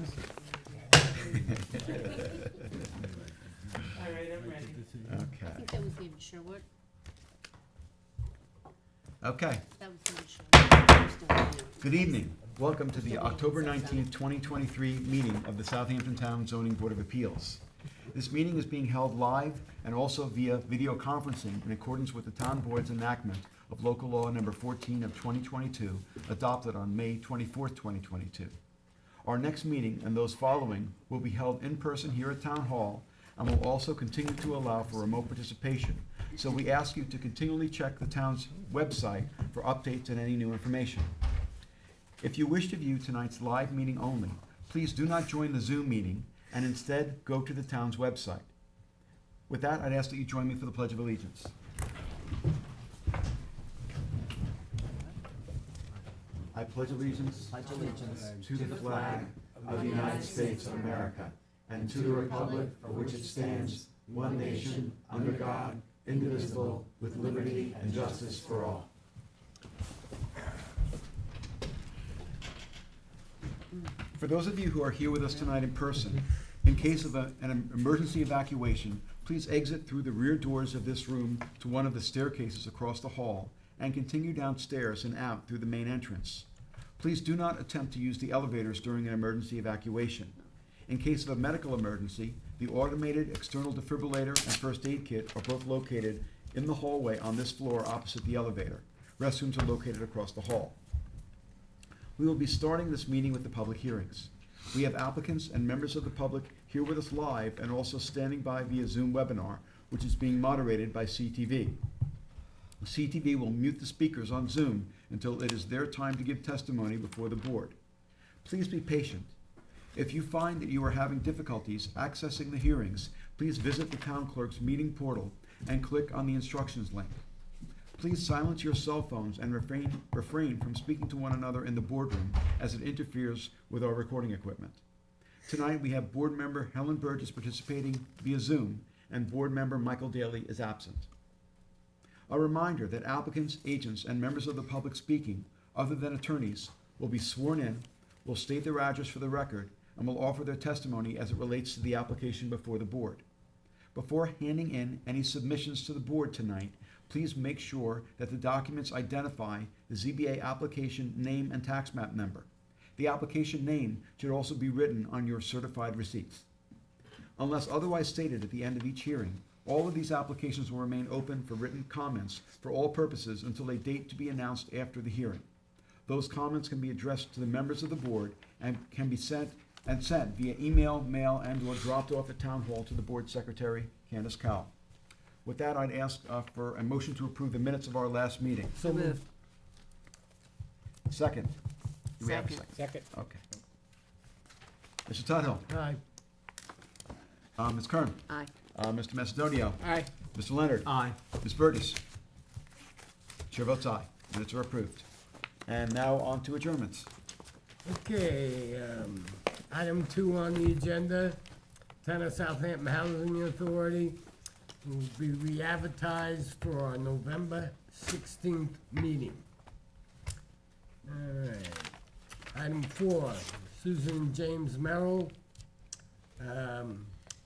All right, I'm ready. I Okay. think that was David Sherwood. Okay. That was David Sherwood. Good evening. Welcome to the October 19th, 2023 meeting of the Southampton Town Zoning Board of Appeals. This meeting is being held live and also via video conferencing in accordance with the Town Board's enactment of Local Law Number 14 of 2022, adopted on May 24th, 2022. Our next meeting and those following will be held in person here at Town Hall and will also continue to allow for remote participation. So we ask you to continually check the town's website for updates and any new information. If you wish to view tonight's live meeting only, please do not join the Zoom meeting and instead go to the town's website. With that, I'd ask that you join me for the Pledge of Allegiance. I pledge allegiance to the flag of the United States of America and to the republic for which it stands, one nation, under God, indivisible, with liberty and justice for all. For those of you who are here with us tonight in person, in case of an emergency evacuation, please exit through the rear doors of this room to one of the staircases across the hall and continue downstairs and out through the main entrance. Please do not attempt to use the elevators during an emergency evacuation. In case of a medical emergency, the automated external defibrillator and first aid kit are both located in the hallway on this floor opposite the elevator. Restrooms are located across the hall. We will be starting this meeting with the public hearings. We have applicants and members of the public here with us live and also standing by via Zoom webinar, which is being moderated by CTV. CTV will mute the speakers on Zoom until it is their time to give testimony before the board. Please be patient. If you find that you are having difficulties accessing the hearings, please visit the town clerk's meeting portal and click on the instructions link. Please silence your cell phones and refrain from speaking to one another in the boardroom as it interferes with our recording equipment. Tonight we have board member Helen Burgess participating via Zoom and board member Michael Daly is absent. A reminder that applicants, agents, and members of the public speaking, other than attorneys, will be sworn in, will state their address for the record, and will offer their testimony as it relates to the application before the board. Before handing in any submissions to the board tonight, please make sure that the documents identify the ZBA application name and tax map number. The application name should also be written on your certified receipts. Unless otherwise stated at the end of each hearing, all of these applications will remain open for written comments for all purposes until a date to be announced after the hearing. Those comments can be addressed to the members of the board and can be sent via email, mail, and/or dropped off at Town Hall to the board secretary, Candace Cowell. With that, I'd ask for a motion to approve the minutes of our last meeting. So moved. Second. Do we have a Second. second? Okay. Mr. Tuthill. Aye. Ms. Kern. Aye. Mr. Macedonio. Aye. Mr. Leonard. Aye. Ms. Burgess. Chair votes aye. Minutes are approved. And now on to adjournments. Okay, item 2 on the agenda, Town of Southampton Housing Authority will be re-advertised for our November 16th meeting. All right. Item 4, Susan James Merrill,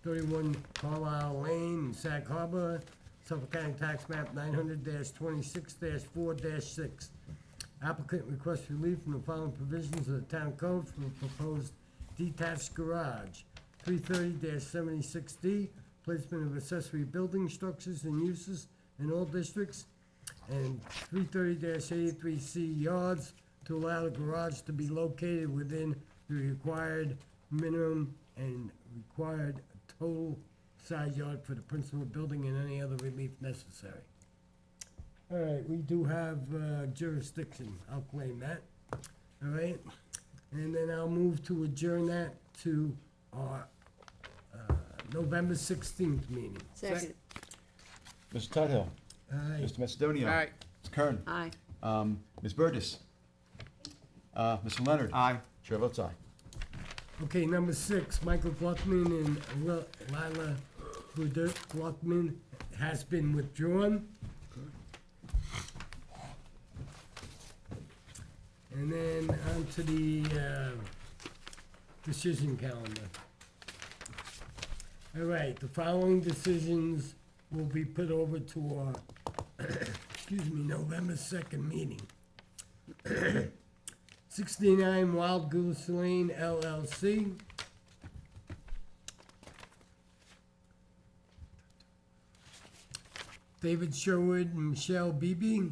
31 Carlisle Lane in Sag Harbor, Suffolk County Tax Map 900-26-4-6. Applicant requests relief from the following provisions of the town code for the proposed detached garage. 330-76D, placement of accessory building structures and uses in all districts. And 330-83C yards to allow the garage to be located within the required minimum and required total side yard for the principal building and any other relief necessary. All right, we do have jurisdiction, I'll claim that, all right? And then I'll move to adjourn that to our November 16th meeting. Second. Mr. Tuthill. Aye. Mr. Macedonio. Aye. Ms. Kern. Aye. Ms. Burgess. Mr. Leonard. Aye. Chair votes aye. Okay, number 6, Michael Gluckman and Lila Gluckman has been withdrawn. And then on to the decision calendar. All right, the following decisions will be put over to our, November 2nd meeting. 69 Wild Goose Lane LLC. David Sherwood and Michelle Beebe.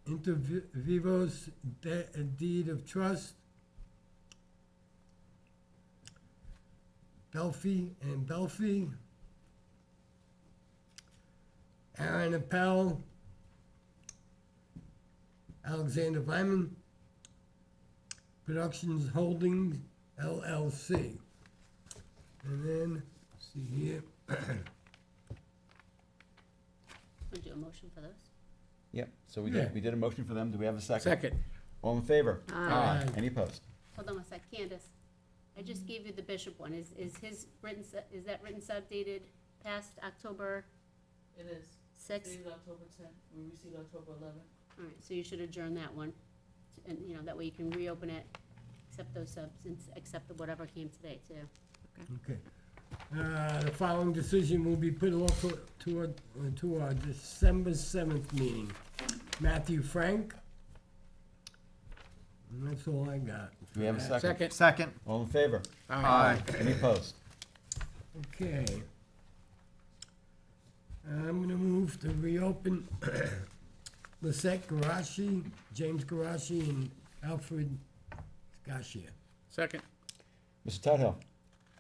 Inter vivos deed of trust. Belfi and Belfi. Aaron Appel. Alexander Vyman. Productions Holdings LLC. And then, see here, Would you do a motion for those? Yep, so Yeah. we did a motion for them. Do we have a second? second. All in favor? Aye. Any opposed? Hold on a sec, Candace. I just gave you the Bishop one. Is his written, is that written sub dated past October It is. 6th? Dated October 10th. We received October 11th. All right, so you should adjourn that one. And, that way you can reopen it, accept those subs, and accept whatever came today, too. Okay. The following decision will be put off to our December 7th meeting. Matthew Frank. And that's all I got. Do we have a second? Second. All in favor? Aye. Any opposed? Okay. I'm gonna move to reopen Lisette Garashi, James Garashi, and Alfred Scasia. Second. Mr. Tudhill?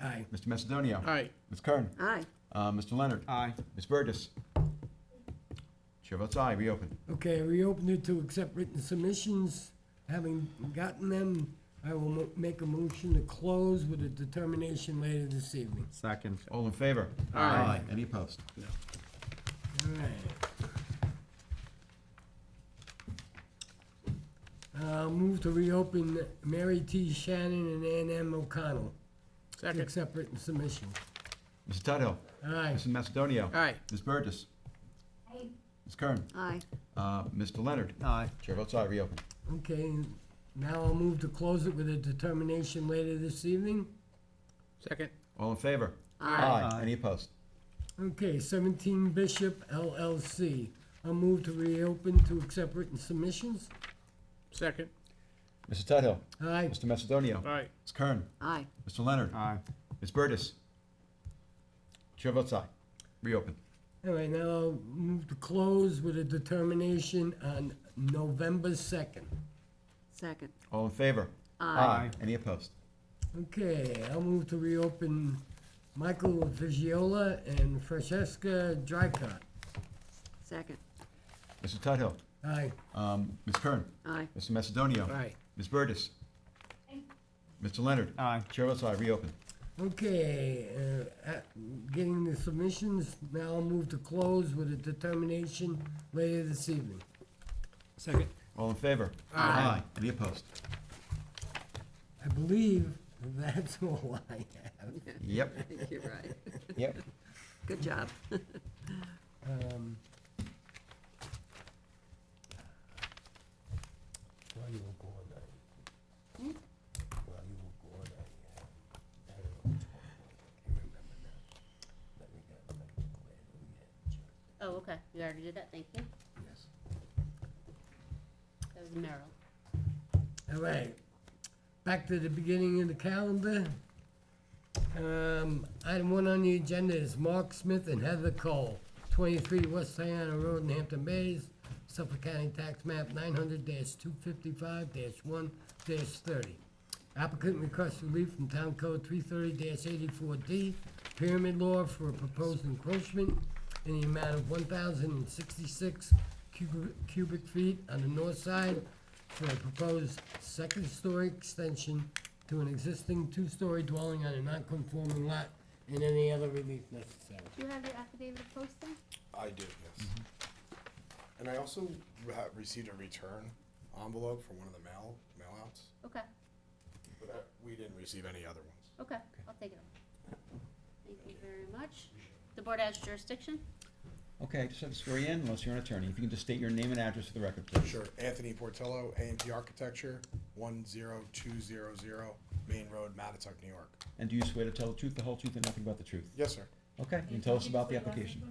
Aye. Mr. Macedonio? Aye. Ms. Kern? Aye. Mr. Leonard? Aye. Ms. Burgess? Chair votes aye, reopen. Okay, reopen it to accept written submissions. Having gotten them, I will make a motion to close with a determination later this evening. Second. All in favor? Aye. Any opposed? All right. Move to reopen Mary T. Shannon and Ann M. O'Connell to Second. accept written submissions. Mr. Tudhill? Aye. Mr. Macedonio? Aye. Ms. Burgess? Ms. Kern? Aye. Mr. Leonard? Aye. Chair votes aye, reopen. Okay, now I'll move to close it with a determination later this evening. Second. All in favor? Aye. Any opposed? Okay, 17 Bishop LLC. I'll move to reopen to accept written submissions. Second. Mr. Tudhill? Aye. Mr. Macedonio? Aye. Ms. Kern? Aye. Mr. Leonard? Aye. Ms. Burgess? Chair votes aye, reopen. All right, now I'll move to close with a determination on November 2nd. Second. All in favor? Aye. Any opposed? Okay, I'll move to reopen Michael Vigiola and Francesca Drycott. Second. Mr. Tudhill? Aye. Ms. Kern? Aye. Mr. Macedonio? Aye. Ms. Burgess? Mr. Leonard? Aye. Chair votes aye, reopen. Okay, getting the submissions, now I'll move to close with a determination later this evening. Second. All in favor? Aye. Any opposed? I believe that's all I have. Yep, I think you're right. yep. Good job. While you were gone, while you were gone, I don't know, I remember now. Let me get. Oh, okay. You already did that. Thank you. Yes. That was Merrill. All right, back to the beginning of the calendar. Item 1 on the agenda is Mark Smith and Heather Cole, 23 West Diana Road in Hampton Bays, Suffolk County Tax Map 900-255-1-30. Applicant requests relief from Town Code 330-84D, Pyramid Law for a proposed encroachment in the amount of 1,066 cubic feet on the north side for a proposed second-story extension to an existing two-story dwelling on a non-conforming lot and any other relief necessary. Do you have your affidavit of posting? I do, yes. And I also received a return envelope from one of the mailouts, Okay. but we didn't receive any other ones. Okay. I'll take it up. Thank you very much. The board has jurisdiction? Okay, just have to swear you in unless you're an attorney. If you can just state your name and address for the record, please. Sure. Anthony Portillo, A&P Architecture, 10200 Main Road, Matituck, New York. And do you swear to tell the truth, the whole truth, and nothing but the truth? Yes, sir. Okay, you can tell us about the application.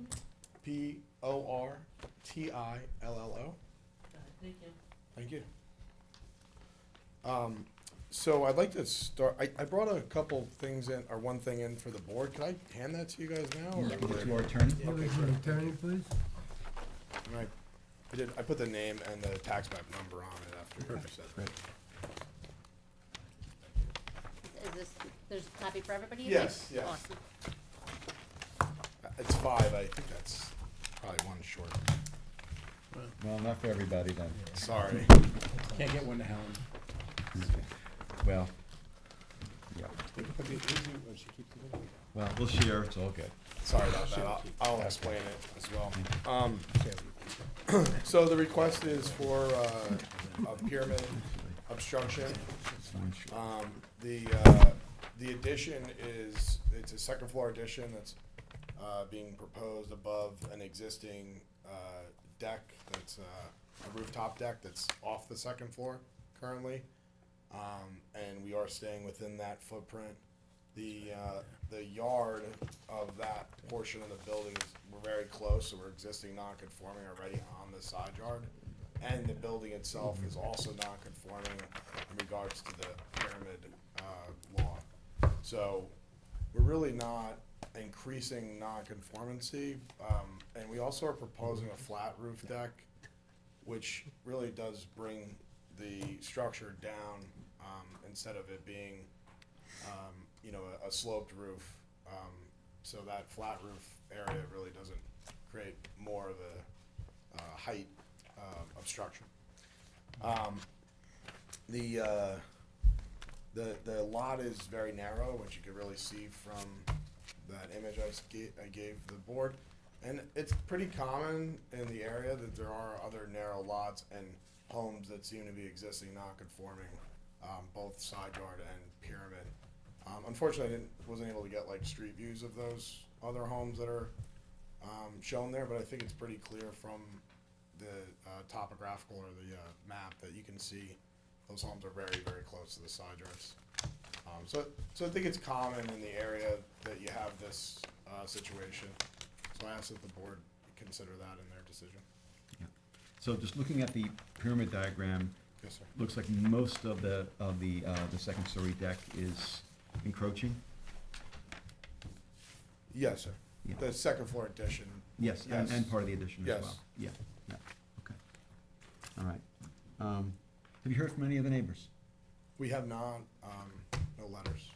PORTILLO. Thank you. Thank you. So I'd like to start, I brought a couple things in, or one thing in for the board. Can I hand that to you guys now? or- Give it to our attorney. Okay, Your sure. attorney, please. And I put the name and the tax map number on it after you said that. Great. Is this, there's a copy for everybody? you Yes, think? yes. Awesome. It's 5, I think that's probably one short. Well, not for everybody then. Sorry. Can't get one to Helen. Well, yeah, well, we'll share, it's all good. Sorry about that. I'll explain it as well. So the request is for a pyramid obstruction. The addition is, it's a second floor addition that's being proposed above an existing deck that's a rooftop deck that's off the second floor currently. And we are staying within that footprint. The yard of that portion of the building is, we're very close, so we're existing non-conforming already on the side yard. And the building itself is also non-conforming in regards to the pyramid law. So we're really not increasing non-conformancy. And we also are proposing a flat roof deck, which really does bring the structure down, instead of it being, a sloped roof. So that flat roof area really doesn't create more of a height obstruction. The lot is very narrow, which you can really see from that image I gave the board. And it's pretty common in the area that there are other narrow lots and homes that seem to be existing non-conforming, both side yard and pyramid. Unfortunately, I wasn't able to get like street views of those other homes that are shown there, but I think it's pretty clear from the topographical or the map that you can see those homes are very, very close to the side yards. So I think it's common in the area that you have this situation. So I ask that the board consider that in their decision. So just looking at the pyramid diagram, Yes, sir. looks like most of the second story deck is encroaching. Yes, sir. Yeah. The second floor addition. Yes, Yes. and part of the addition as Yes. well. Yeah, yeah, okay. All right. Have you heard from any of the neighbors? We have not, no letters.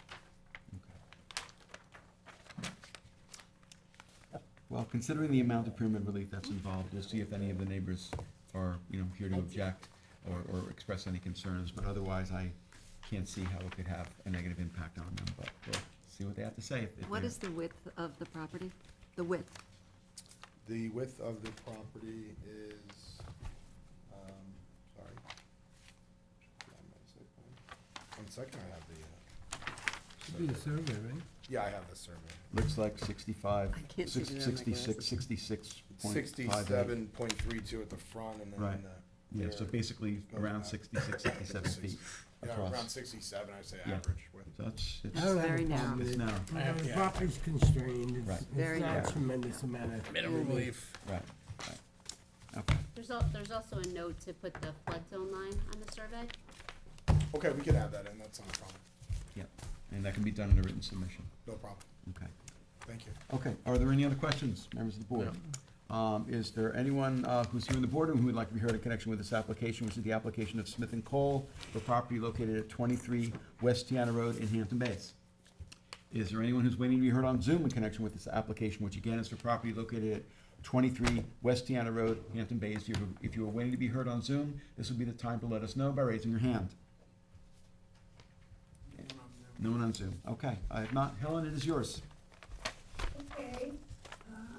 Well, considering the amount of pyramid relief that's involved, we'll see if any of the neighbors are, here to object or express any concerns, but otherwise I can't see how it could have a negative impact on them, but we'll see what they have to say. if What they're- is the width of the property? The width? The width of the property is, sorry. One second, I have the, Should be the survey, right? yeah, I have the survey. Looks like 65, I can't see it without my 66, glasses. 66.58. 67.32 at the front and then Right. in the. Yeah, so rear. basically around 66, 67 feet Yeah, across. around 67, I'd say Yeah. average width. So it's, I don't have a Very problem narrow. with it's it. narrow, I have The the property's constrained, Right. it's Very not narrow. a tremendous amount of. minimum relief. right, right. Okay, There's also a note to put the flood zone line on the survey. Okay, we can add that in, that's not a problem. yeah, and that can be done in a written submission. No problem. Okay. Thank you. Okay, are there any other questions, members of the board? Is there anyone who's here in the boardroom who would like to be heard in connection with this application, which is the application of Smith and Cole for property located at 23 West Tiana Road in Hampton Bays? Is there anyone who's waiting to be heard on Zoom in connection with this application, which again is for property located at 23 West Tiana Road, Hampton Bays? If you are waiting to be heard on Zoom, this would be the time to let us know by raising your hand. No one on Zoom. Okay, if not, Helen, it is yours. Okay,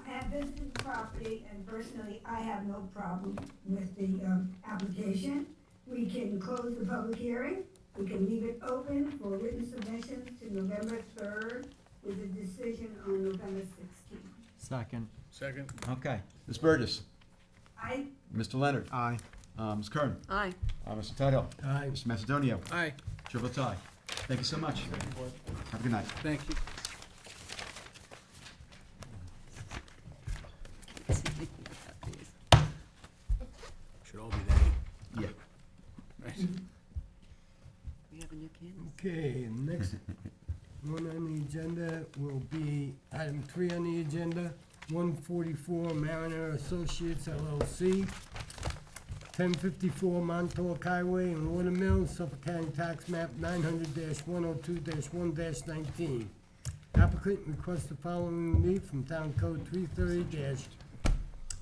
I have visited the property, and personally, I have no problem with the application. We can close the public hearing, we can leave it open for written submissions to November 3rd, with a decision on November 16th. Second. Second. Okay, Ms. Burgess, I, Mr. Leonard. Aye. Ms. Kern? Aye. Mr. Tidell? Aye. Mr. Macedonio? Aye. Chair votes aye. Thank you so much. Have a good night. Thank you. Should all be that. Yeah. Right. We have a new canvas. Okay, next one on the agenda will be item 3 on the agenda, 144 Mariner Associates LLC, 1054 Montauk Highway in Watermill, Suffolk County Tax Map 900-102-1-19. Applicant requests the following relief from Town Code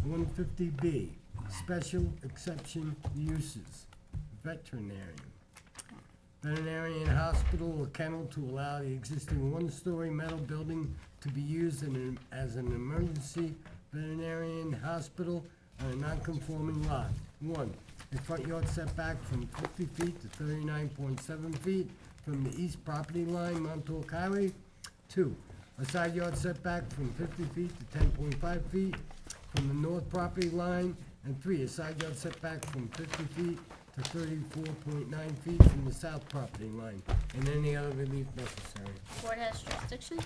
330-150B, special exception uses, veterinarian. Veterinarian hospital or kennel to allow the existing one-story metal building to be used as an emergency veterinarian hospital on a non-conforming lot. 1, a front yard setback from 50 feet to 39.7 feet from the east property line, Montauk Highway. 2, a side yard setback from 50 feet to 10.5 feet from the north property line. And 3, a side yard setback from 50 feet to 34.9 feet from the south property line, and any other relief necessary. Board has jurisdiction.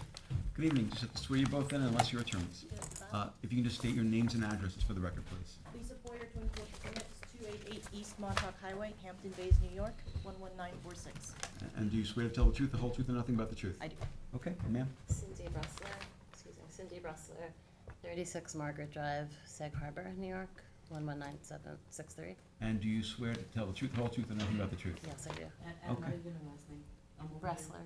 Good evening. Just have to swear you both in unless you're attorneys. If you can just state your names and addresses for the record, please. Lisa Boyer, 24 Plymouth, 288 East Montauk Highway, Hampton Bays, New York, 11946. And do you swear to tell the truth, the whole truth, and nothing but the truth? I do. Okay, and ma'am? Cindy Bressler, 36 Margaret Drive, Sag Harbor, New York, 119763. And do you swear to tell the truth, the whole truth, and nothing but the truth? Yes, I do. And Okay. not even a last name. I'm okay. Bressler,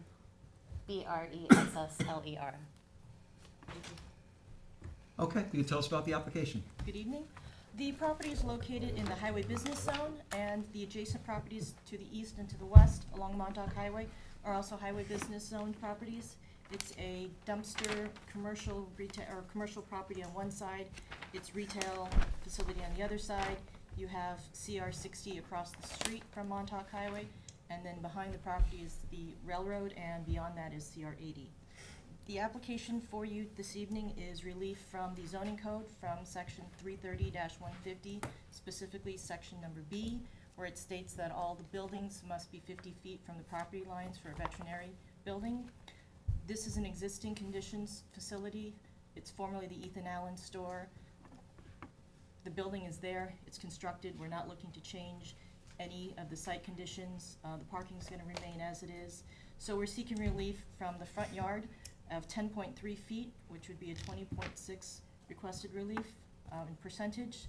Bressler. Okay, you can tell us about the application. Good evening. The property is located in the highway business zone, and the adjacent properties to the east and to the west along Montauk Highway are also highway business zone properties. It's a dumpster, commercial retail, or commercial property on one side. It's retail facility on the other side. You have CR 60 across the street from Montauk Highway, and then behind the property is the railroad, and beyond that is CR 80. The application for you this evening is relief from the zoning code from section 330-150, specifically section number B, where it states that all the buildings must be 50 feet from the property lines for a veterinary building. This is an existing conditions facility. It's formerly the Ethan Allen store. The building is there, it's constructed, we're not looking to change any of the site conditions. The parking's gonna remain as it is. So we're seeking relief from the front yard of 10.3 feet, which would be a 20.6 requested relief in percentage.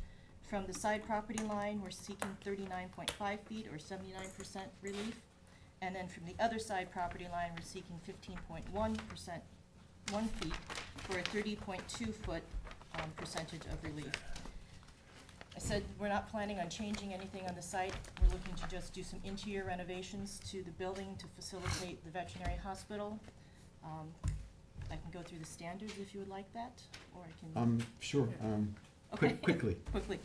From the side property line, we're seeking 39.5 feet or 79% relief. And then from the other side property line, we're seeking 15.1%, 1 feet, for a 30.2 foot percentage of relief. I said we're not planning on changing anything on the site. We're looking to just do some interior renovations to the building to facilitate the veterinary hospital. I can go through the standards if you would like that, or I can. Sure, Okay. quickly. Quickly.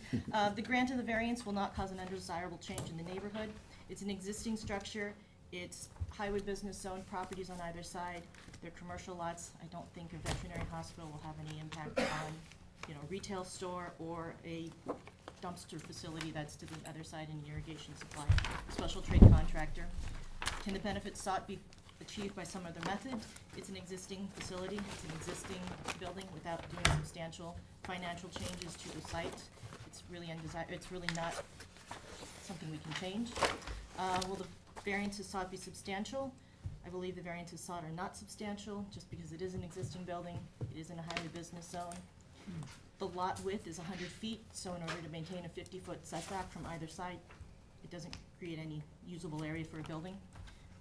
The grant of the variance will not cause an undesirable change in the neighborhood. It's an existing structure. It's highway business zone properties on either side. They're commercial lots. I don't think a veterinary hospital will have any impact on, retail store or a dumpster facility that's to the other side in irrigation supply. Special trade contractor. Can the benefits sought be achieved by some other method? It's an existing facility. It's an existing building without doing substantial financial changes to the site. It's really it's really not something we can change. Will the variances sought be substantial? I believe the variances sought are not substantial, just because it is an existing building, it is in a highway business zone. The lot width is 100 feet, so in order to maintain a 50-foot setback from either side, it doesn't create any usable area for a building.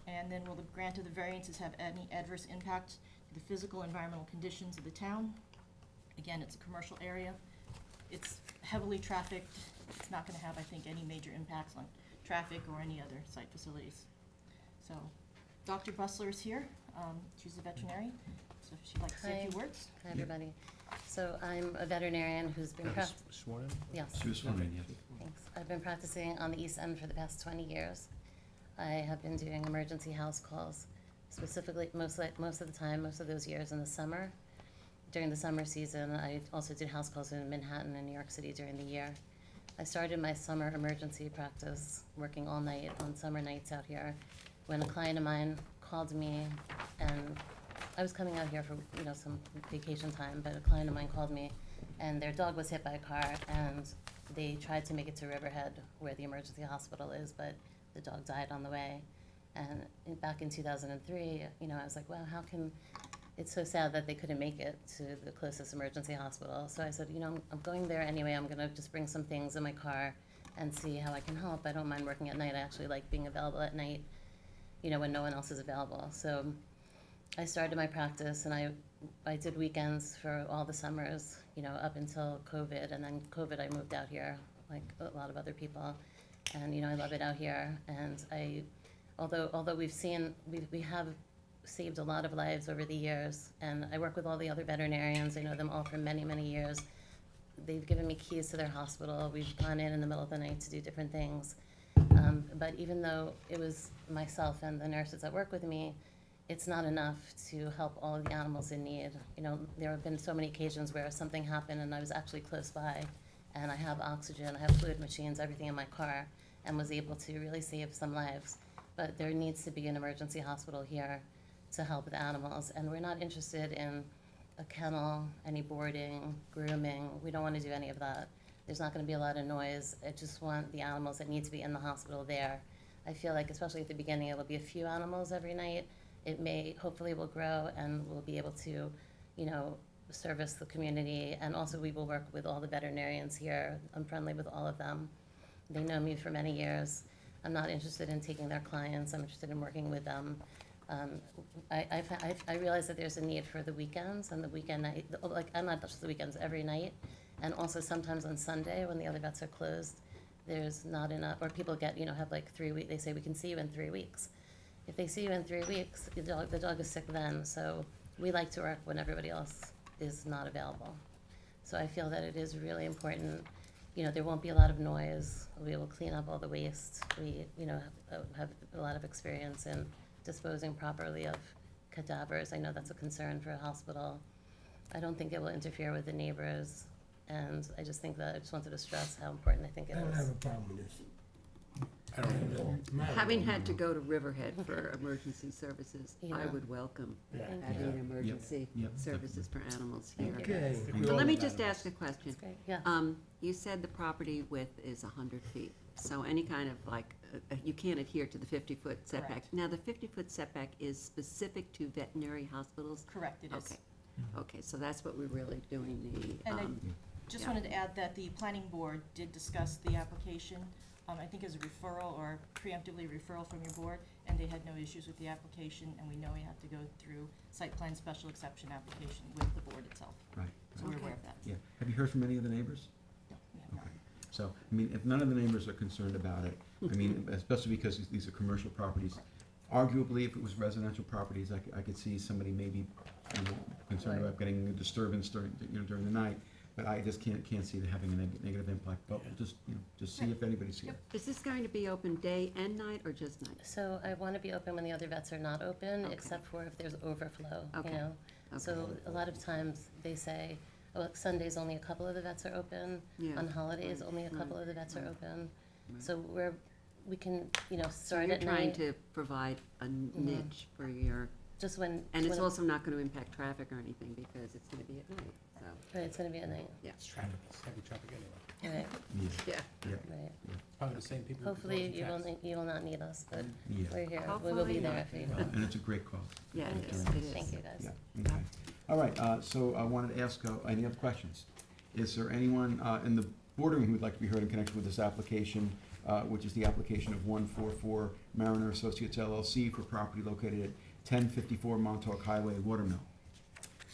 And then will the grant of the variances have any adverse impact to the physical environmental conditions of the town? Again, it's a commercial area. It's heavily trafficked. It's not gonna have, I think, any major impacts on traffic or any other site facilities. So, Dr. Bressler is here. She's a veterinarian, so if she'd like to say a Hi. few words. Hi, everybody. So I'm a veterinarian who's been Sworn in? yes, She was sworn in, yes. thanks. I've been practicing on the East End for the past 20 years. I have been doing emergency house calls, specifically most of the time, most of those years in the summer. During the summer season, I also did house calls in Manhattan and New York City during the year. I started my summer emergency practice, working all night on summer nights out here, when a client of mine called me, and I was coming out here for, some vacation time, but a client of mine called me, and their dog was hit by a car, and they tried to make it to Riverhead, where the emergency hospital is, but the dog died on the way. And back in 2003, I was like, wow, it's so sad that they couldn't make it to the closest emergency hospital. So I said, I'm going there anyway. I'm gonna just bring some things in my car and see how I can help. I don't mind working at night. I actually like being available at night, when no one else is available. So I started my practice, and I did weekends for all the summers, up until COVID. And then COVID, I moved out here, like a lot of other people. And, I love it out here. And although we have saved a lot of lives over the years, and I work with all the other veterinarians. I know them all for many, many years. They've given me keys to their hospital. We've gone in the middle of the night to do different things. But even though it was myself and the nurses that work with me, it's not enough to help all of the animals in need. There have been so many occasions where something happened and I was actually close by, and I have oxygen, I have fluid machines, everything in my car, and was able to really save some lives. But there needs to be an emergency hospital here to help the animals, and we're not interested in a kennel, any boarding, grooming. We don't want to do any of that. There's not going to be a lot of noise. I just want the animals that need to be in the hospital there. I feel like, especially at the beginning, it will be a few animals every night. Hopefully will grow, and we'll be able to, service the community. And also we will work with all the veterinarians here. I'm friendly with all of them. They know me for many years. I'm not interested in taking their clients. I'm interested in working with them. I realize that there's a need for the weekends and the weekend night, I'm not just the weekends, every night. And also sometimes on Sunday when the other vets are closed, there's not enough, or people get, have like 3 weeks, they say we can see you in 3 weeks. If they see you in 3 weeks, the dog is sick then, so we like to work when everybody else is not available. So I feel that it is really important. There won't be a lot of noise. We will clean up all the waste. We, have a lot of experience in disposing properly of cadavers. I know that's a concern for a hospital. I don't think it will interfere with the neighbors, and I just wanted to stress how important I think it I don't have is. a problem with this. I don't know. Having had to go to Riverhead for emergency services, I Yeah. would welcome Yeah. having emergency Yep. services for animals here. Thank you. Okay. But let me just ask a question. That's great, yeah. You said the property width is 100 feet, so any kind of you can't adhere to the 50-foot setback. Correct. Now, the 50-foot setback is specific to veterinary hospitals? Correct, it is. Okay, okay, so that's what we're really doing, And I the, just yeah. wanted to add that the planning board did discuss the application, I think as a referral or preemptively referral from your board, and they had no issues with the application, and we know we have to go through site plan special exception application with the board itself. Right. So we're Okay. aware of that. Yeah. Have you heard from any of the neighbors? No, we have not. Okay. So, if none of the neighbors are concerned about it, especially because these are commercial properties, arguably, if it was residential properties, I could see somebody maybe, concerned about getting a disturbance during the night, but I just can't see it having a negative impact. But we'll just see if anybody's here. is this going to be open day and night, or just night? So I want to be open when the other vets are not open, Okay. except for if there's overflow, Okay. So Okay. a lot of times they say, oh, Sundays only a couple of the vets are open. Yeah. On holidays, Right, only a couple right, of the vets are right. open. Right. So we can, So start you're at trying night, to provide a niche for your, just when. and it's when- also not going to impact traffic or anything because it's going to be at night, so, Right, it's gonna be at night, It's traffic, it's heavy traffic anyway. right, Yeah, yeah. right. Probably the same people. who Hopefully close the tax. you will not need us, but yeah. we're here, we will be Hopefully there not. if you. And it's a great cause. Yeah, Thank it you. is, it is. Thank you, guys. Yeah, okay. All right, so I wanted to ask, any other questions? Is there anyone in the boardroom who would like to be heard in connection with this application, which is the application of 144 Mariner Associates LLC for property located at 1054 Montauk Highway, Watermill?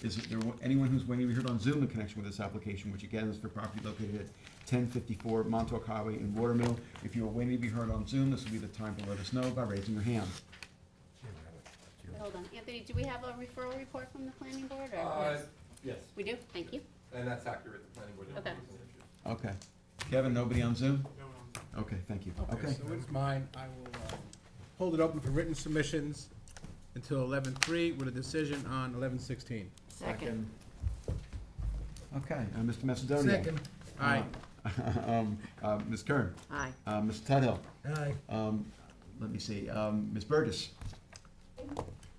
Is there anyone who's waiting to be heard on Zoom in connection with this application, which again is for property located at 1054 Montauk Highway in Watermill? If you are waiting to be heard on Zoom, this will be the time to let us know by raising your hand. Hold on, Anthony, do we have a referral report from the planning board, or? Yes, We do, thank you. and that's accurate, the planning board. Okay. Okay. Kevin, nobody on Zoom? Okay, thank you. Okay, so it's mine. I will hold it open for written submissions until 11/3 with a decision on 11/16. Second. Okay, Mr. Macedonia. Second. Aye. Ms. Kern, Aye. Mr. Tudhill, Aye. let me see, Ms. Burgess,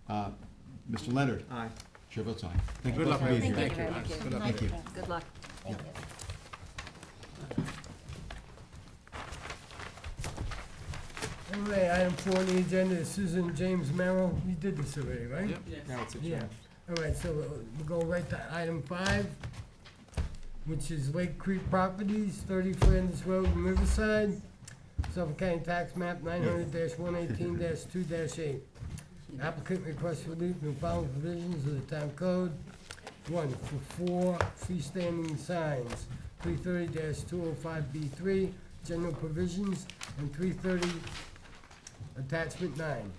Mr. Leonard. Aye. Chair votes aye. Thank you Good both luck, for being here. Thank you. very much. Good luck. Thank you. Good luck. Thank you. Anyway, item 4 on the agenda is Susan James Merrill. We did this already, right? Yep. Yes. Now it's a Yeah. change. All right, so we'll go right to item 5, which is Lake Creek Properties, 30 Flanders Road in Riverside, Suffolk County Tax Map 900-118-2-8. Applicant requests relief from the following provisions of the town code. 1, for 4 freestanding signs, 330-205B3, general provisions, and 330 attachment 9.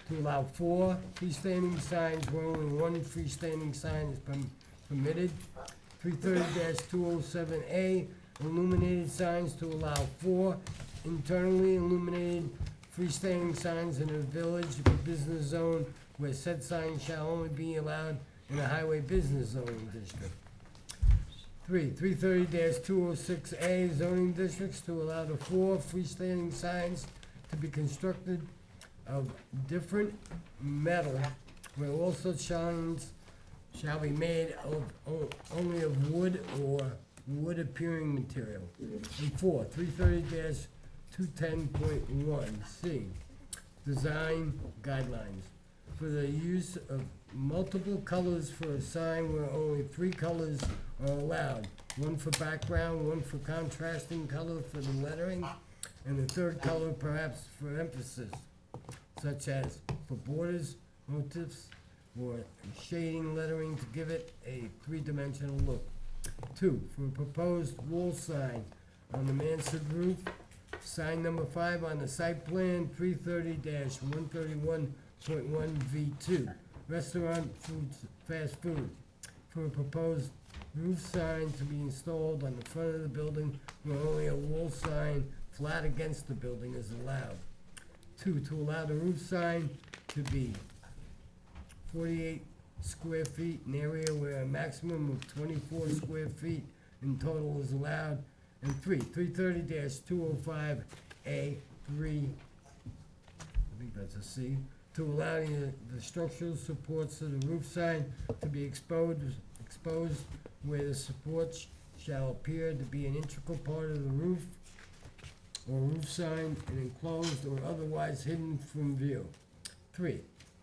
To allow 4 freestanding signs where only 1 freestanding sign is permitted. 330-207A, illuminated signs to allow 4 internally illuminated freestanding signs in a village or business zone where said signs shall only be allowed in a highway business zoning district. 330-206A zoning districts to allow the 4 freestanding signs to be constructed of different metal where all such signs shall be made of only of wood or wood appearing material. And 4, 330-210.1C, design guidelines for the use of multiple colors for a sign where only 3 colors are allowed. 1 for background, 1 for contrasting color for the lettering, and the 3rd color perhaps for emphasis, such as for borders, motifs, or shading lettering to give it a 3-dimensional look. 2, for a proposed wall sign on the mansard roof, sign number 5 on the site plan, 330-131.1V2, restaurant, fast food. For a proposed roof sign to be installed on the front of the building where only a wall sign flat against the building is allowed. 2, to allow the roof sign to be 48 square feet in area where a maximum of 24 square feet in total is allowed. And 3, 330-205A3, I think that's a C, to allow the structural supports of the roof sign to be exposed where the supports shall appear to be an integral part of the roof or roof sign and enclosed or otherwise hidden from view. 3,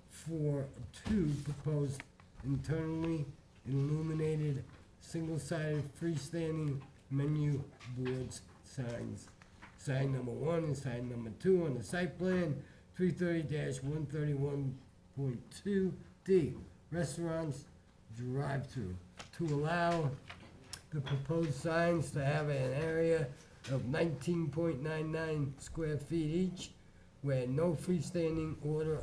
for 2 proposed internally illuminated single-sided freestanding menu boards signs. Sign number 1 and sign number 2 on the site plan, 330-131.2D, restaurants, drive-through. To allow the proposed signs to have an area of 19.99 square feet each, where no freestanding order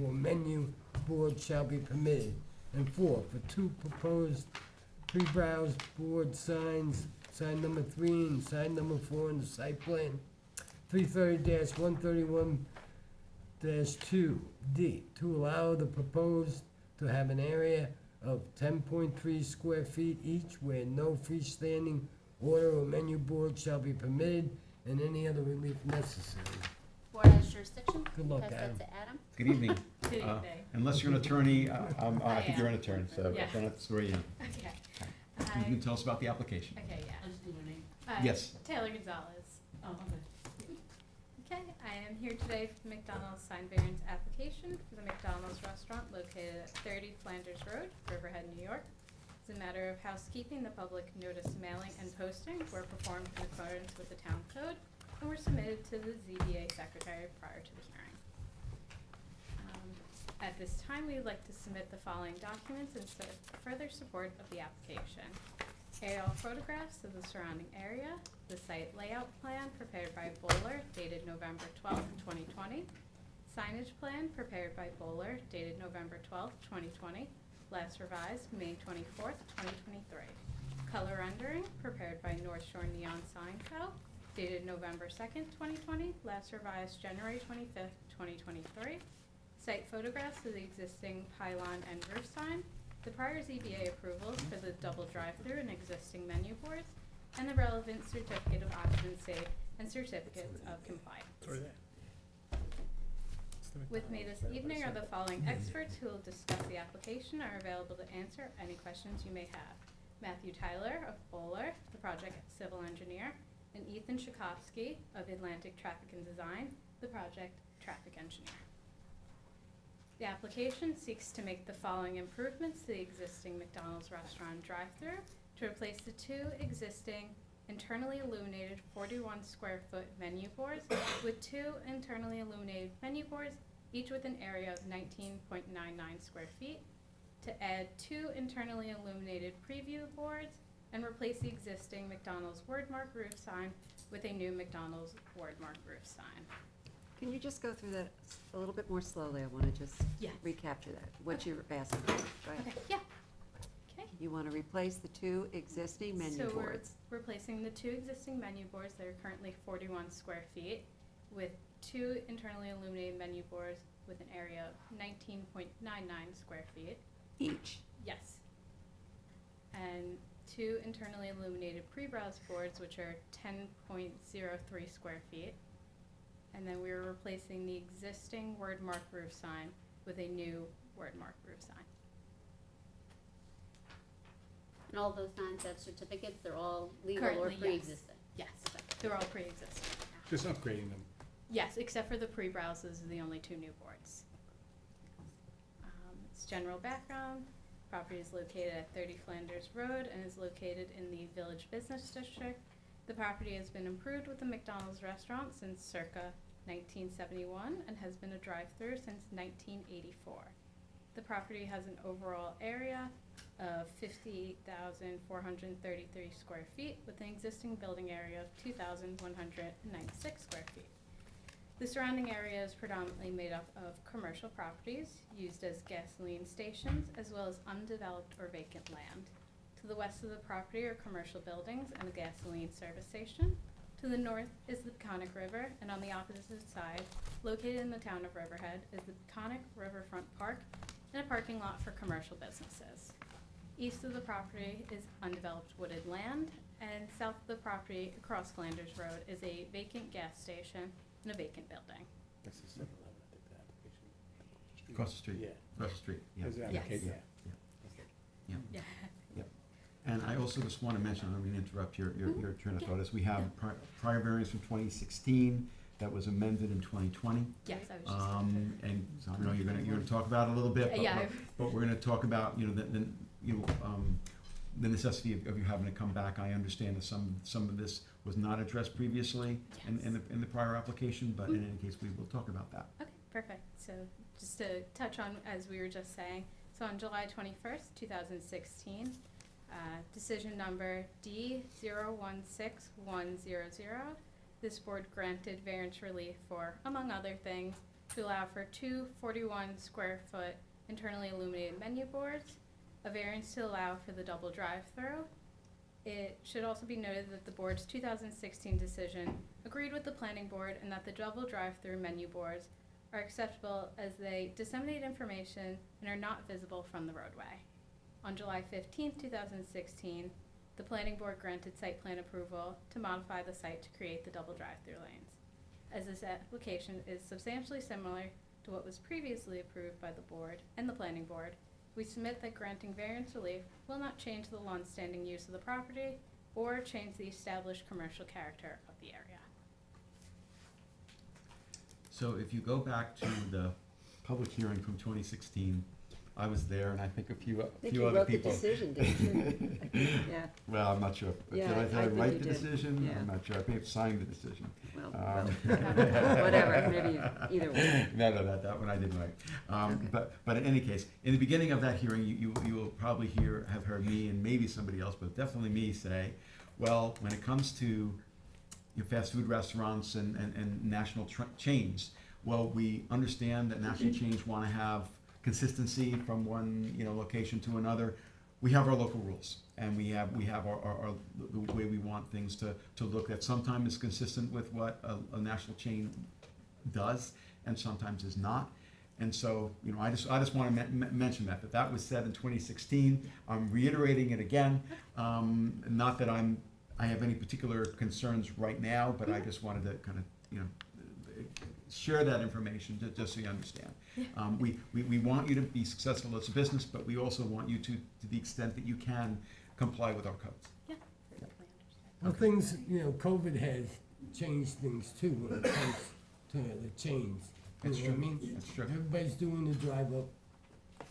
or menu board shall be permitted. And 4, for 2 proposed pre-browse board signs, sign number 3 and sign number 4 on the site plan, 330-131-2D, to allow the proposed to have an area of 10.3 square feet each where no freestanding order or menu board shall be permitted and any other relief necessary. Board has jurisdiction. Good luck, Pass Adam. that to Adam. Good evening. Good evening. Unless you're an attorney, I think you're an am. attorney, so Yeah. don't have to swear you in. Okay. You can tell us about the application. Okay, yeah. I'll just do my name. Yes. Taylor Gonzalez. Oh, okay. Okay, I am here today for the McDonald's sign variance application for the McDonald's restaurant located at 30 Flanders Road, Riverhead, New York. As a matter of housekeeping, the public notice mailing and posting were performed in accordance with the town code and were submitted to the ZBA secretary prior to the hearing. At this time, we would like to submit the following documents in further support of the application. Aerial photographs of the surrounding area, the site layout plan prepared by Bowler dated November 12th, 2020, signage plan prepared by Bowler dated November 12th, 2020, last revised May 24th, 2023. Color rendering prepared by North Shore Neon Sign Co. dated November 2nd, 2020, last revised January 25th, 2023. Site photographs of the existing pylon and roof sign, the prior ZBA approvals for the double drive-through and existing menu boards, and the relevant certificate of occupancy and certificates of compliance. With me this evening are the following experts who will discuss the application, are available to answer any questions you may have. Matthew Tyler of Bowler, the project civil engineer, and Ethan Shakovsky of Atlantic Traffic and Design, the project traffic engineer. The application seeks to make the following improvements to the existing McDonald's restaurant drive-thru to replace the two existing internally illuminated 41 square foot menu boards with two internally illuminated menu boards, each with an area of 19.99 square feet, to add two internally illuminated preview boards and replace the existing McDonald's wordmark roof sign with a new McDonald's wordmark roof sign. Can you just go through that a little bit more slowly? I want to just Yes. recapture that, what you're asking for. Go ahead. Okay, yeah. Okay. You want to replace the two existing menu boards. So we're replacing the two existing menu boards that are currently 41 square feet with two internally illuminated menu boards with an area of 19.99 square feet. Each. Yes. And two internally illuminated pre-browse boards, which are 10.03 square feet. And then we are replacing the existing wordmark roof sign with a new wordmark roof sign. And all those signs have certificates, they're all legal or Currently, yes. pre-existing? Yes, they're all pre-existing. Just upgrading them. Yes, except for the pre-browses are the only two new boards. Its general background, property is located at 30 Flanders Road and is located in the Village Business District. The property has been improved with a McDonald's restaurant since circa 1971 and has been a drive-through since 1984. The property has an overall area of 58,433 square feet with an existing building area of 2,196 square feet. The surrounding area is predominantly made up of commercial properties used as gasoline stations as well as undeveloped or vacant land. To the west of the property are commercial buildings and a gasoline service station. To the north is the Peconic River, and on the opposite side, located in the town of Riverhead, is the Peconic Riverfront Park and a parking lot for commercial businesses. East of the property is undeveloped wooded land, and south of the property, across Flanders Road, is a vacant gas station and a vacant building. That's the 7-Eleven, I think, the application. Across the street. Yeah. Across the street, yeah. There's an Yes. application, Yeah. yeah. Yeah. Yeah. And I also just want to mention, I don't mean to interrupt your train of thought, is we have prior variance from 2016 that was amended in 2020. Yes, I was just. And so I know you're gonna talk about it a little bit, but, Yeah. but we're gonna talk about, the necessity of you having to come back. I understand that some of this was not addressed previously in the prior application, but in any case, we will talk about that. Okay, perfect. So just to touch on, as we were just saying, so on July 21st, 2016, decision number D016100, this board granted variance relief for, among other things, to allow for two 41 square foot internally illuminated menu boards, a variance to allow for the double drive-through. It should also be noted that the board's 2016 decision agreed with the planning board and that the double drive-through menu boards are acceptable as they disseminate information and are not visible from the roadway. On July 15, 2016, the planning board granted site plan approval to modify the site to create the double drive-through lanes. As this application is substantially similar to what was previously approved by the board and the planning board, we submit that granting variance relief will not change the long-standing use of the property or change the established commercial character of the area. So if you go back to the public hearing from 2016, I was there, and I think a few other people. I think you wrote the decision, didn't you? I think, yeah. Well, I'm not sure. Yeah, Did I I think write you the did. decision? Yeah. I'm not sure. I may have signed the decision. Well, Whatever, maybe either way. No, that one I didn't write. But in any case, in the beginning of that hearing, you will probably have heard me and maybe somebody else, but definitely me say, well, when it comes to fast food restaurants and national chains, well, we understand that national chains want to have consistency from one location to another. We have our local rules, and we have our the way we want things to look, that sometimes is consistent with what a national chain does and sometimes is not. And so, I just want to mention that was said in 2016. I'm reiterating it again. Not that I'm I have any particular concerns right now, but I just wanted to kind of, share that information, just so you understand. We want you to be successful as a business, but we also want you to the extent that you can, comply with our codes. Yeah, perfectly understand. Well, things, COVID has changed things too when it comes to the chains. That's You know what I true. mean? That's true. Everybody's doing the drive up.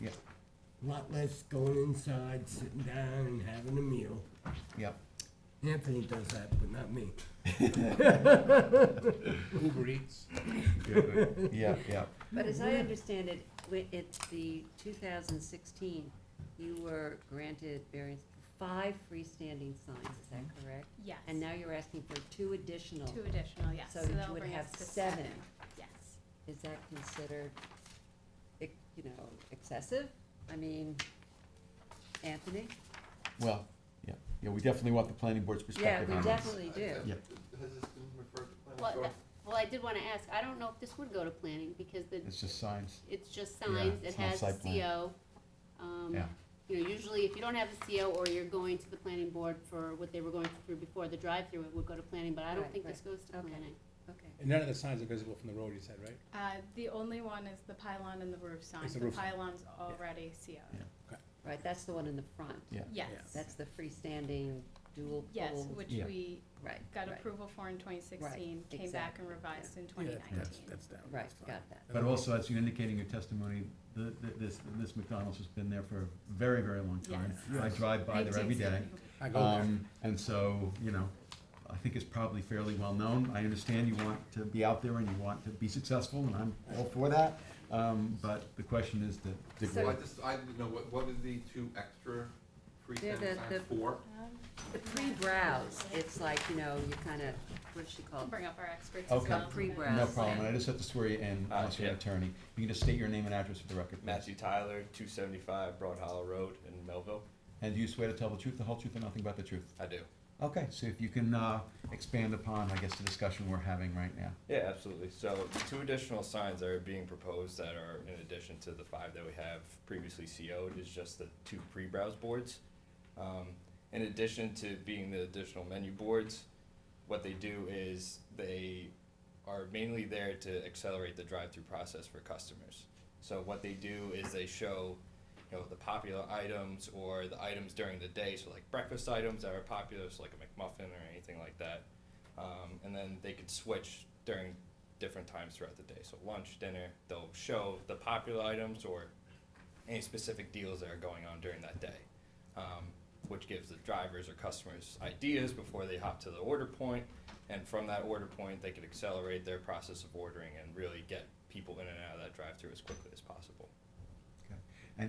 Yeah. A lot less going inside, sitting down and having a meal. Yep. Anthony does that, but not me. Uber Eats. Yeah, yeah. But as I understand it, it's the 2016, you were granted variance for 5 freestanding signs, is that correct? Yes. And now you're asking for 2 additional. 2 additional, yes. So you that'll would bring have us to 7. Yes. Is that considered, excessive? I mean, Anthony? Well, yeah, we definitely want the planning board's Yeah, perspective we on this. definitely do. Yeah. Has this been referred to planning Well, board? well, I did wanna ask, I don't know if this would go to planning, because It's just signs. it's just Yeah, signs, it it's not has site plan. CO. Yeah. Usually if you don't have a CO or you're going to the planning board for what they were going through before the drive-through, it would go to planning, but I don't Right, think this right. goes to Okay. planning. Okay. And none of the signs are visible from the road, you said, right? The only one is the pylon and the roof sign. It's the The roof sign. pylon's already CO'd. Yeah. Right, that's the one in the front. Yeah. Yes. That's the freestanding dual Yes, pole. which Yeah. we Right, got right. approval for in 2016, came back and exactly, revised in Yeah, 2019. that's down. Right, That's fine. got that. But also, as you indicate in your testimony, this McDonald's has been there for a very, very long time. Yes. I drive by there every day. I go there. And so, I think it's probably fairly well known. I understand you want to be out there and you want to be successful, and I'm all for that. But the question is the So- Well, I didn't know, what is the 2 extra They're freestanding signs for? The pre-browse, it's like, you kind of, what's she I'll called? bring up our experts as Okay. well. Pre-browse. No problem, and I just have to swear you in, unless you're an yeah. attorney. You can just state your name and address for the record, please. Matthew Tyler, 275 Broad Hollow Road in Melville. And do you swear to tell the truth, the whole truth, and nothing but the truth? I do. Okay, so if you can expand upon, I guess, the discussion we're having right now. Yeah, absolutely. So the 2 additional signs that are being proposed that are in addition to the 5 that we have previously CO'd is just the 2 pre-browse boards. In addition to being the additional menu boards, what they do is they are mainly there to accelerate the drive-through process for customers. So what they do is they show, the popular items or the items during the day, so like breakfast items that are popular, so like a McMuffin or anything like that. And then they could switch during different times throughout the day. So lunch, dinner, they'll show the popular items or any specific deals that are going on during that day, which gives the drivers or customers ideas before they hop to the order point. And from that order point, they could accelerate their process of ordering and really get people in and out of that drive-through as quickly as possible.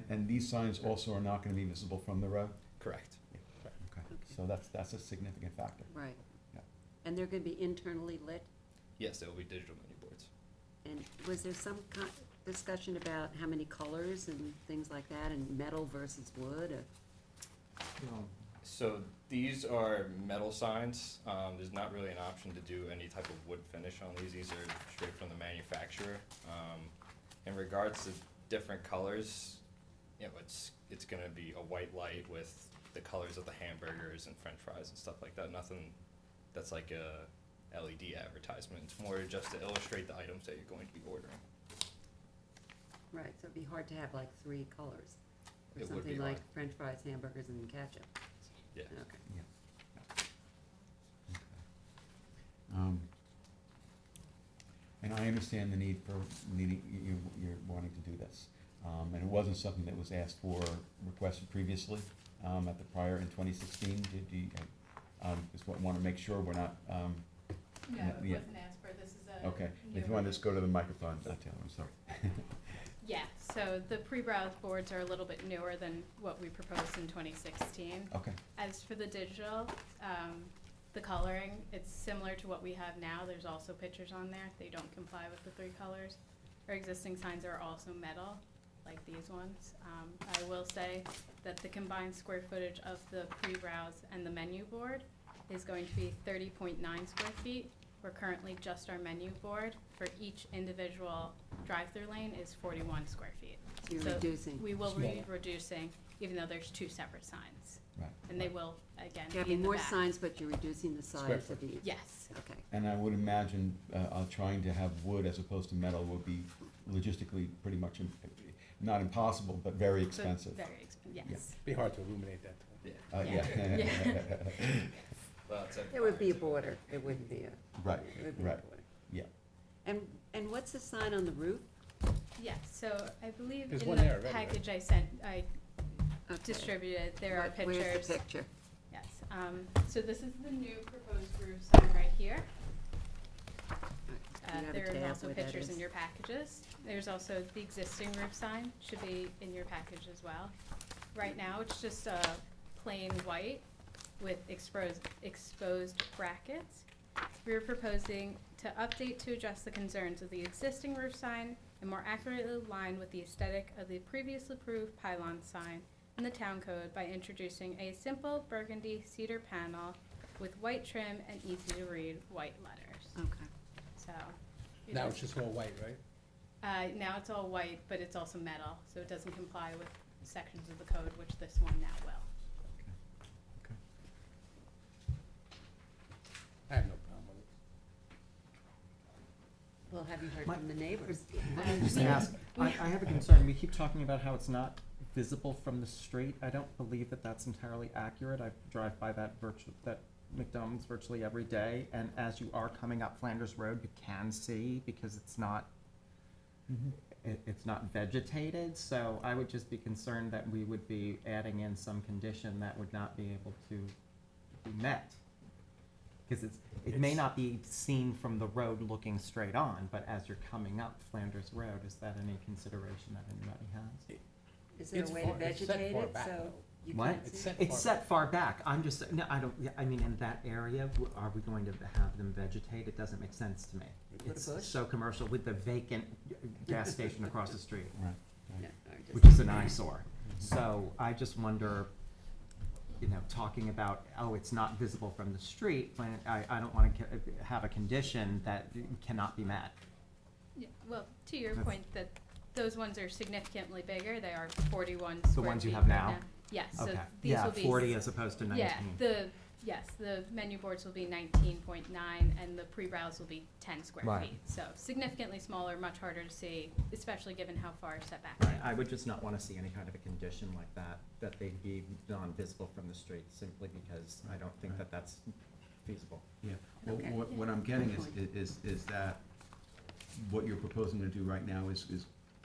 And these signs also are not gonna be visible from the road? Correct. Okay, so that's a significant factor. Right. Yeah. And they're gonna be internally lit? Yes, there will be digital menu boards. And was there some discussion about how many colors and things like that, and metal versus wood, or? So these are metal signs. There's not really an option to do any type of wood finish on these. These are straight from the manufacturer. In regards to different colors, it's gonna be a white light with the colors of the hamburgers and French fries and stuff like that. Nothing that's like a LED advertisement. It's more just to illustrate the items that you're going to be ordering. Right, so it'd be hard to have like 3 colors, or It would be something like hard. French fries, hamburgers, and ketchup. Yeah. Okay. And I understand the need for you're wanting to do this. And it wasn't something that was asked for, requested previously, at the prior in 2016. Did you, just want to make sure we're not, No, it yeah. wasn't asked for, this is a. Okay, if you newer- want to just go to the microphone, Taylor, I'm sorry. Yeah, so the pre-browse boards are a little bit newer than what we proposed in 2016. Okay, As for the digital, the coloring, it's similar to what we have now. There's also pictures on there. They don't comply with the 3 colors. Our existing signs are also metal, like these ones. I will say that the combined square footage of the pre-browse and the menu board is going to be 30.9 square feet, where currently just our menu board for each individual drive-through lane is 41 square feet. So you're So reducing. We will be reducing, even though there's 2 separate signs. Right. And they will, again, You're be in having the more back. signs, but you're reducing the size of each. Yes. Okay. And I would imagine, trying to have wood as opposed to metal would be logistically pretty much, not impossible, but very So expensive. Very expensive, yes. Be hard to illuminate that. Yeah. Well, it's It would be a border, it wouldn't be a, Right, it would be a right, border. yeah. And what's the sign on the roof? Yes, so I believe There's in one the there already, right? package I Okay. distributed, there are pictures. Where's the picture? Yes, so this is the new proposed roof sign right here. Do you have a There are tab also where that pictures in is? your packages. There's also the existing roof sign, should be in your package as well. Right now, it's just plain white with exposed brackets. We're proposing to update to address the concerns of the existing roof sign and more accurately align with the aesthetic of the previously approved pylon sign in the town code by introducing a simple burgundy cedar panel with white trim and easy-to-read white letters. Okay. So. Now it's just all white, right? Now it's all white, but it's also metal, so it doesn't comply with sections of the code, which this one now will. I have no problem with it. Well, have you heard My- from the neighbors? Let me just ask, I have a concern, we keep talking about how it's not visible from the street. I don't believe that that's entirely accurate. I drive by that McDonald's virtually every day, and as you are coming up Flanders Road, you can see because it's not, it's not vegetated, so I would just be concerned that we would be adding in some condition that would not be able to be met. Because it may not be seen from the road looking straight on, but as you're coming up Flanders Road, is that any consideration that anybody has? Is there It's a way to far- it's set vegetate far it back, so though. you What? can't It's see? set It's far set far back, I'm just, no, I don't, yeah, I mean, in that area, are we going to have them vegetate? It doesn't make sense to me. Put a It's bush? so commercial with the vacant gas station across the street, Right. No, I just- which is an eyesore. So I just wonder, you know, talking about, oh, it's not visible from the street, when I don't wanna have a condition that cannot be met. Yeah, well, to your That's- point that those ones are significantly bigger, they are 41 The square ones you feet have right now? Yes, so Okay, these yeah, will be. 40 as opposed to 19. Yeah, the menu boards will be 19.9 and the pre-browse will be 10 square Right. feet. So significantly smaller, much harder to see, especially given how far set back they Right, are. I would just not wanna see any kind of a condition like that, that they be non-visible from the street, simply because I don't think that that's feasible. Yeah, well, Okay. what I'm getting Good is that what you're proposing to do right now is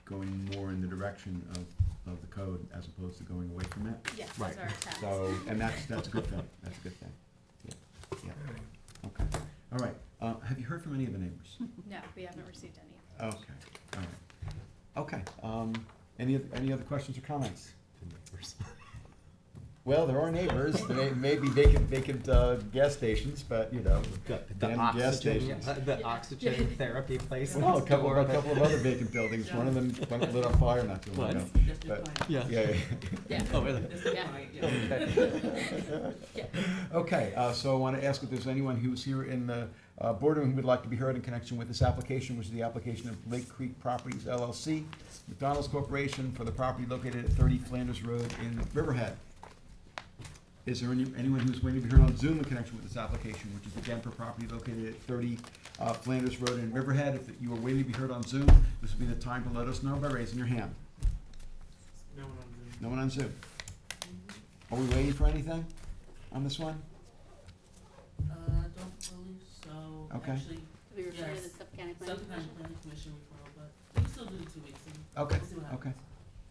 going more in the direction of the code as opposed to going away from it. Yes, Right. those are our tasks. So, and that's a good thing, that's a good thing. Yeah, yeah, okay. All right, have you heard from any of the neighbors? No, we haven't received any. Okay, all right. Okay, any other questions or comments? Well, there are neighbors, there may be vacant gas stations, but, you know, The damn gas stations. the oxygen therapy place. Well, a next couple door that- of other vacant buildings, one of them lit on fire not too long What? ago. But, Yeah. yeah, Yeah. Oh, really? Yeah. Okay, so I want to ask if there's anyone who's here in the boardroom who would like to be heard in connection with this application, which is the application of Lake Creek Properties LLC, McDonald's Corporation, for the property located at 30 Flanders Road in Riverhead. Is there anyone who's waiting to be heard on Zoom in connection with this application, which is again for property located at 30 Flanders Road in Riverhead? If you are waiting to be heard on Zoom, this would be the time to let us know by raising your hand. No one on Zoom. No one on Zoom? Are we waiting for anything on this one? Don't believe so. Okay. Actually, We refer to the Yes. Suffolk County Planning Suffolk County Commission. Planning Commission referral, but we can still do the 2 weeks and Okay, we'll see what happens. okay.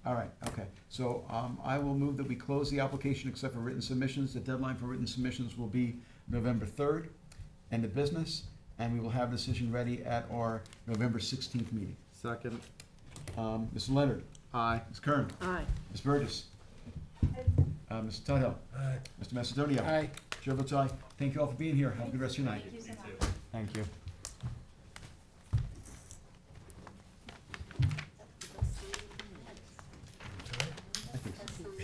All right, okay. So I will move that we close the application except for written submissions. The deadline for written submissions will be November 3rd, end of business, and we will have a decision ready at our November 16th meeting. Second. Mr. Leonard? Aye. Ms. Kern? Aye. Ms. Burgess? Mr. Tuthill? Aye. Mr. Macedonio? Aye. Chair votes aye. Thank you all for being here. Have a good rest of your night. Thank you so much. Thank you.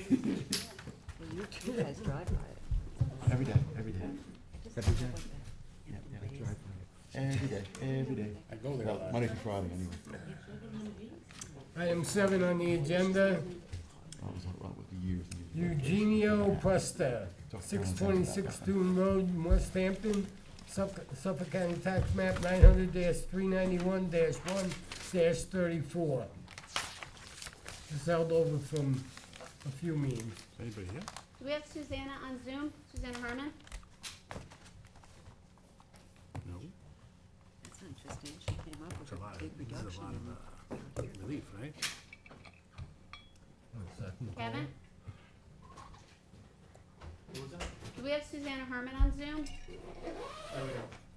Well, you guys drive by it. Every day, every day. Just Every day? like that. Yeah, Yeah, Ways. drive by it. Every day. I go there a Well, lot. Monday through Friday, anyway. Item 7 on the agenda, I was on with the years and years. Eugenio Presta, 626 Dune Road, West Hampton, Suffolk County Tax Map 900-391-1-34. It's held over from a few meetings. Anybody here? Do we have Susanna on Zoom? Susanna Herman? No. That's interesting, she came up with It's a lot, a big this is reduction a lot in of relief, right? Kevin? Do we have Susanna Herman on Zoom?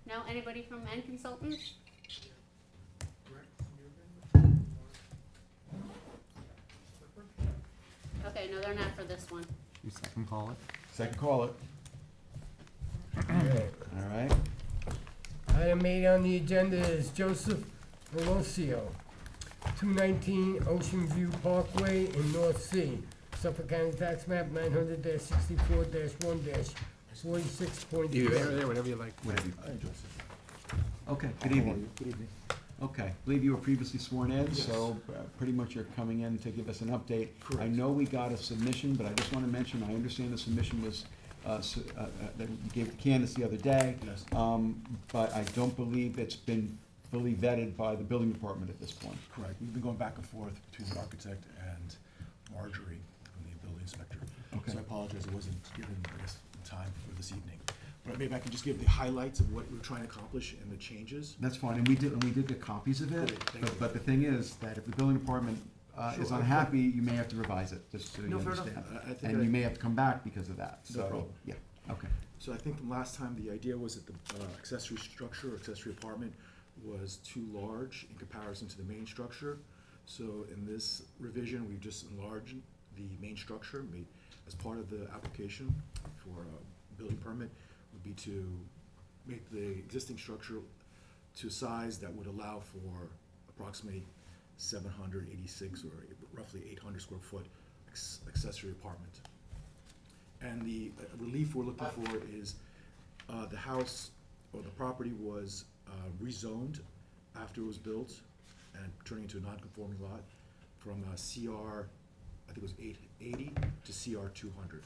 No, anybody from N Consultants? Okay, no, they're not for this one. You second call it? Second call it. Okay. All right. Item 8 on the agenda is Joseph Velocio, 219 Ocean View Parkway in North Sea, Suffolk County Tax Map 900-64-1-46.2. Either there or there, whatever you like. Whatever you- Okay, good evening. Good evening. Okay, believe you were previously sworn in, so pretty much you're coming in to give us an update. I Correct. know we got a submission, but I just want to mention, I understand the submission was, that you gave Candace the other day. Yes. But I don't believe it's been fully vetted by the building department at this point. Correct. We've been going back and forth between the architect and Marjorie, from the building inspector. Okay. So I apologize, it wasn't given, I guess, time for this evening. But maybe I can just give the highlights of what we're trying to accomplish and the changes. That's fine, and we did get copies of it, Great, thank you. but the thing is that if the building department is Sure. unhappy, you may have to revise it, just so you No, fair enough. understand. I think And I- you may have to come back because of that, No so, problem. yeah, okay. So I think from last time, the idea was that the accessory structure, or accessory apartment, was too large in comparison to the main structure. So in this revision, we've just enlarged the main structure, as part of the application for a building permit, would be to make the existing structure to size that would allow for approximately 786 or roughly 800 square foot accessory apartment. And the relief we're looking for is, the house or the property was rezoned after it was built and turning into a non-conforming lot from CR, I think it was 880 to CR 200.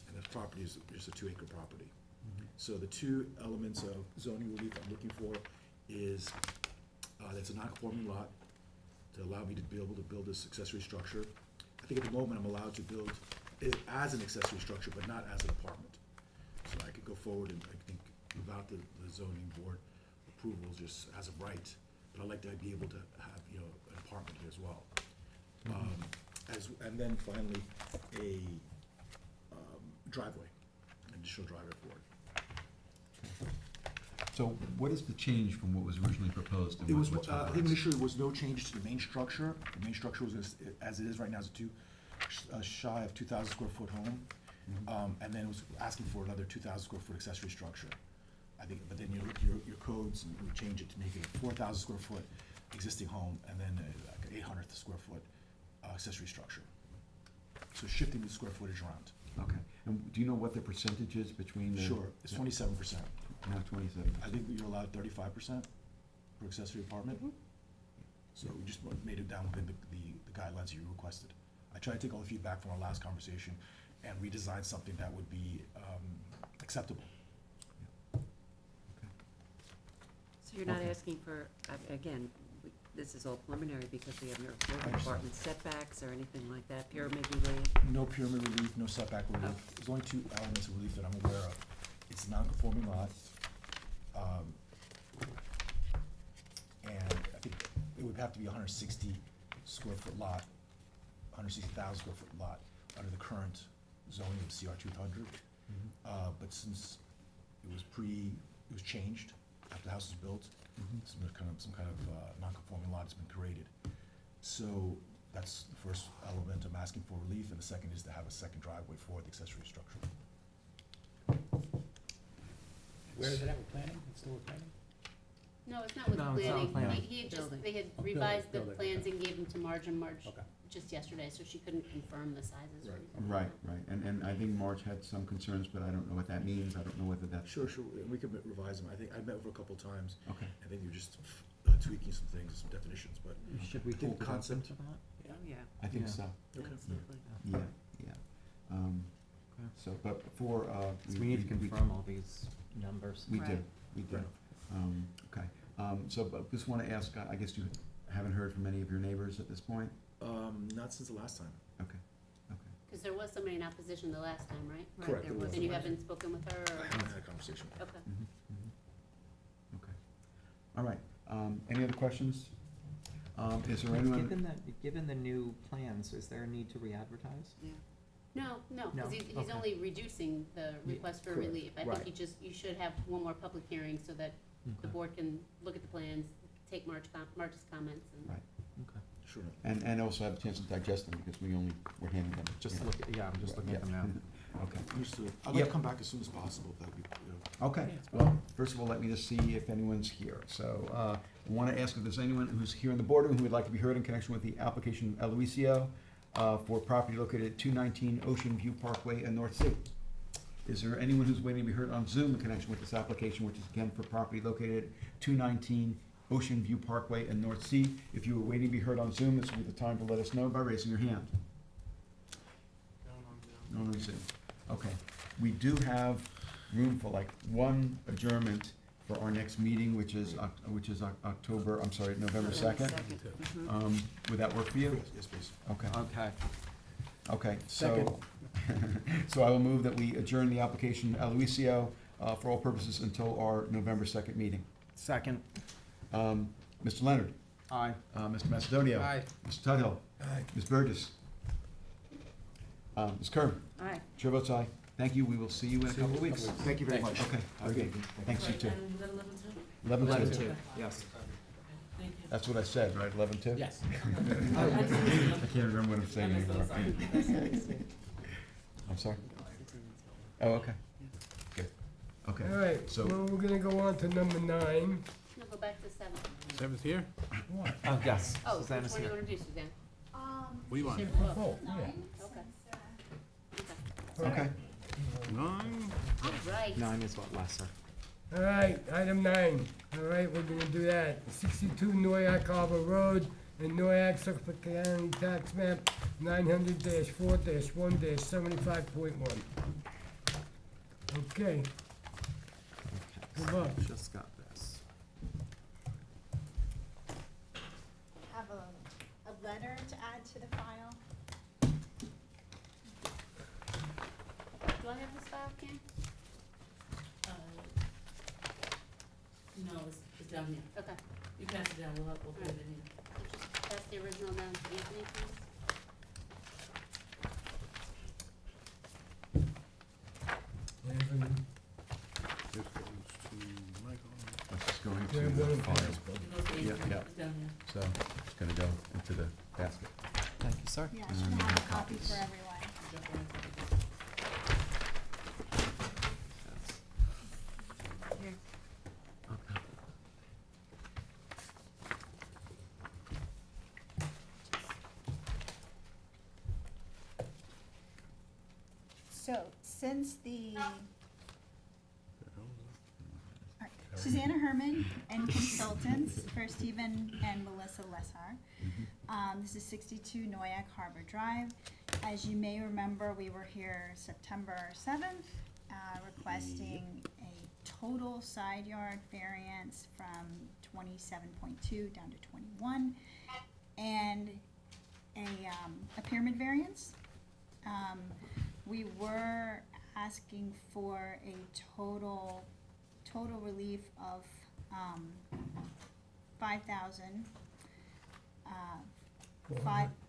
And the property is just a 2-acre property. So the two elements of zoning relief I'm looking for is, that's a non-conforming lot to allow me to be able to build this accessory structure. I think at the moment I'm allowed to build it as an accessory structure, but not as an apartment. So I could go forward and I think without the zoning board approval, just as of right, but I'd like to be able to have, an apartment here as well. And then finally, a driveway, an additional driveway for it. So what is the change from what was originally proposed and It was, what's I think revised? initially there was no change to the main structure. The main structure was, as it is right now, is a shy of 2,000 square foot home. And then it was asking for another 2,000 square foot accessory structure. I think, but then you look at your codes and we change it to make it a 4,000 square foot existing home and then like an 800 square foot accessory structure. So shifting the square footage around. Okay, and do you know what the percentage is between the? Sure, it's 27%. Now 27. I think you're allowed 35% for accessory apartment. So we just made it down within the guidelines you requested. I tried to take all the feedback from our last conversation and redesign something that would be acceptable. So you're not Okay. asking for, again, this is all preliminary because we have no building understand. department setbacks or anything like that, pyramid relief? No pyramid relief, no setback relief. There's only two elements of relief that I'm aware of. It's a non-conforming lot. And I think it would have to be a 160 square foot lot, 160,000 square foot lot under the current zoning of CR 200. But since it was changed after the house was built, some kind of non-conforming lot has been created. So that's the first element I'm asking for relief, and the second is to have a second driveway for the accessory structure. Where is it at with planning? It's still with planning? No, it's not with No, it's not with planning. planning. He had just, Building. they had revised the Building, plans and gave them to Marge and Marge Okay. just yesterday, so she couldn't confirm the sizes. or Right. anything. Right, right, and I think Marge had some concerns, but I don't know what that means, I don't know whether that's. Sure, we could revise them. I think, I met with her a couple times. Okay. I think you're just tweaking some things, some definitions, but Should we I think hold it open concept- to that? Oh, yeah, I think Yeah. so, Okay. absolutely. yeah, yeah. Okay. So, but before, So we need to confirm all these numbers. We do, Right. we do. Right. Okay, so, but just wanna ask, I guess you haven't heard from any of your neighbors at this point? Not since the last time. Okay, okay. Cause there was somebody in opposition the last time, right? Right, Correct, there there was. was. And you haven't spoken with her, I or? haven't had a conversation with her. Okay. Okay. All right, any other questions? Is there anyone? Given the new plans, is there a need to re-advertise? Yeah. No, No? cause he's Okay. only reducing the request for correct. relief. I Right. think you should have one more public hearing so that the Okay. board can look at the plans, take Marge's comments and. Right. Okay. Sure. And also have a chance to digest them, because we're handing them. Just yeah. look at, I'm just looking at them now. Okay. Understood. I'd like Yep. to come back as soon as possible, if that'd be, Okay, well, first of all, let me just see if anyone's here. So, I want to ask if there's anyone who's here in the boardroom who would like to be heard in connection with the application of Aloisio for property located at 219 Ocean View Parkway in North Sea. Is there anyone who's waiting to be heard on Zoom in connection with this application, which is again for property located at 219 Ocean View Parkway in North Sea? If you were waiting to be heard on Zoom, this would be the time to let us know by raising your hand. No one on Zoom. Okay, we do have room for like one adjournment for our next meeting, which is October, I'm sorry, November 2nd. Would that work for you? yes, please. Okay, Okay. okay, so, so I will move that we adjourn the application Aloisio for all purposes until our November 2nd meeting. Second. Mr. Leonard, Aye. Mr. Macedonio. Aye. Mr. Tudhill. Aye. Ms. Burgess. Ms. Kerr. All right. Chair votes aye. Thank you, we will see you in a couple of weeks. Thank you very much. Okay, very good. Thanks, you too. And was that 11:02? 11:02. Yes. Thank you. That's what I said, right, 11:02? Yes. I can't remember what I'm saying anymore. I'm sorry? Oh, okay. Good, okay. All right, So- well, we're gonna go on to number 9. No, go back to 7. Seventh here? Oh, yes. Oh, which Susanna's one do you here. wanna do, Suzanne? What do you want? Sure, well, Oh, yeah. Okay. Okay. Nine? All right. 9 is what, lesser? All right, item 9. All right, we're gonna do that. 62 Noyak Harbor Road in Noyak, Suffolk County, tax map 900-4-1-75.1. Okay, good luck. Just got this. Have a letter to add to the file. Do I have this file, Ken? No, it's down here. Okay. You pass it down, we'll put it in here. So just pass the original down to Anthony, please. Anthony, This goes to Michael. Let's just go into grab the one and file. pass. It goes to Yeah, Anthony. yeah. It's down here. So, it's gonna go into the basket. Thank you, sir. Yeah, I should have a copy for everyone. Here. Okay. So, since the. Alright, Susanna Herman and consultants for Stephen and Melissa Lessar. This is 62 Noyak Harbor Drive. As you may remember, we were here September 7th, requesting a total side yard variance from 27.2 down to 21, and a pyramid variance. We were asking for a total relief of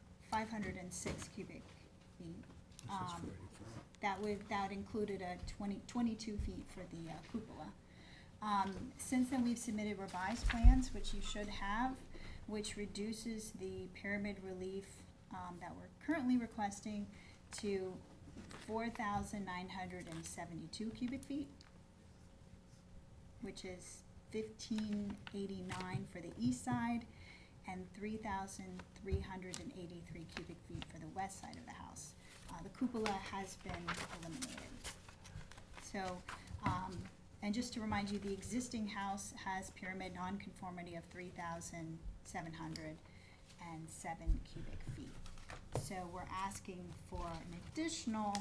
506 cubic feet. That included a 22 feet for the cupola. Since then, we've submitted revised plans, which you should have, which reduces the pyramid relief that we're currently requesting to 4,972 cubic feet, which is 1,589 for the east side and 3,383 cubic feet for the west side of the house. The cupola has been eliminated. So, and just to remind you, the existing house has pyramid nonconformity of 3,707 cubic feet. So we're asking for an additional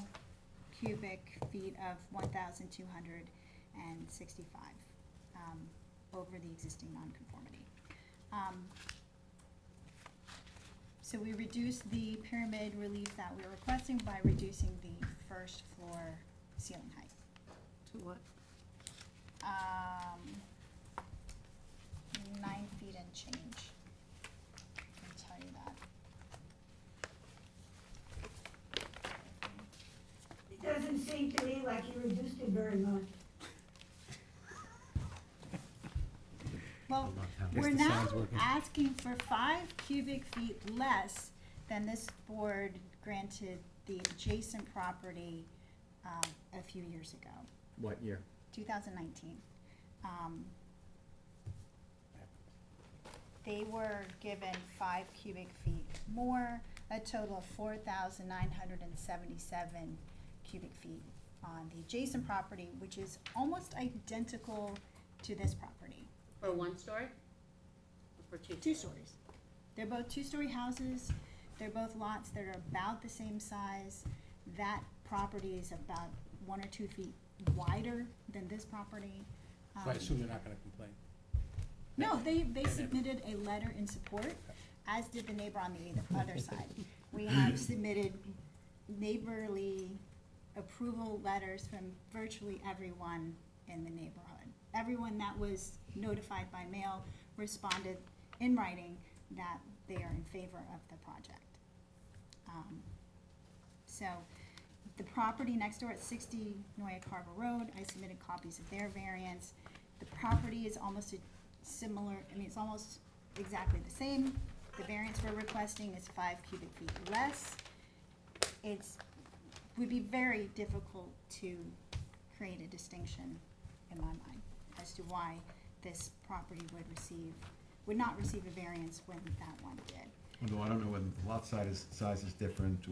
cubic feet of 1,265 over the existing nonconformity. So we reduced the pyramid relief that we were requesting by reducing the first floor ceiling height. To what? 9 feet and change. I can tell you that. It doesn't seem to me like you reduced it very much. Well, we're now asking for 5 cubic feet less than this board granted the adjacent property a few years ago, What year? 2019. They were given 5 cubic feet more, a total of 4,977 cubic feet on the adjacent property, which is almost identical to this property. For 1 story? Or for 2? 2 stories. They're both 2-story houses. They're both lots that are about the same size. That property is about 1 or 2 feet wider than this property. So I assume they're not gonna complain. No, they submitted a letter in support, as did the neighbor on the other side. We have submitted neighborly approval letters from virtually everyone in the neighborhood. Everyone that was notified by mail responded in writing that they are in favor of the project. So the property next door at 60 Noyak Harbor Road, I submitted copies of their variance. The property is almost similar, I mean, it's almost exactly the same. The variance we're requesting is 5 cubic feet less. Would be very difficult to create a distinction in my mind as to why this property would not receive a variance when that one did. Although I don't know whether the lot size is different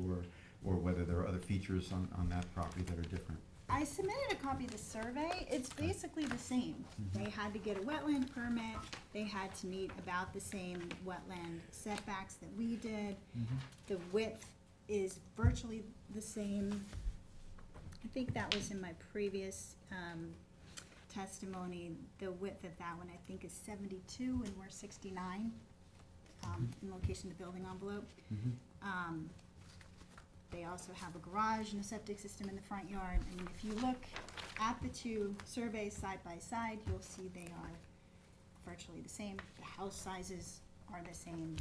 or whether there are other features on that property that are different. I submitted a copy of the survey. It's basically the same. They had to get a wetland permit. They had to meet about the same wetland setbacks that we did. The width is virtually the same. I think that was in my previous testimony. The width of that one, I think, is 72 and we're 69 in location of the building envelope. They also have a garage and a septic system in the front yard. I mean, if you look at the 2 surveys side by side, you'll see they are virtually the same. The house sizes are the same.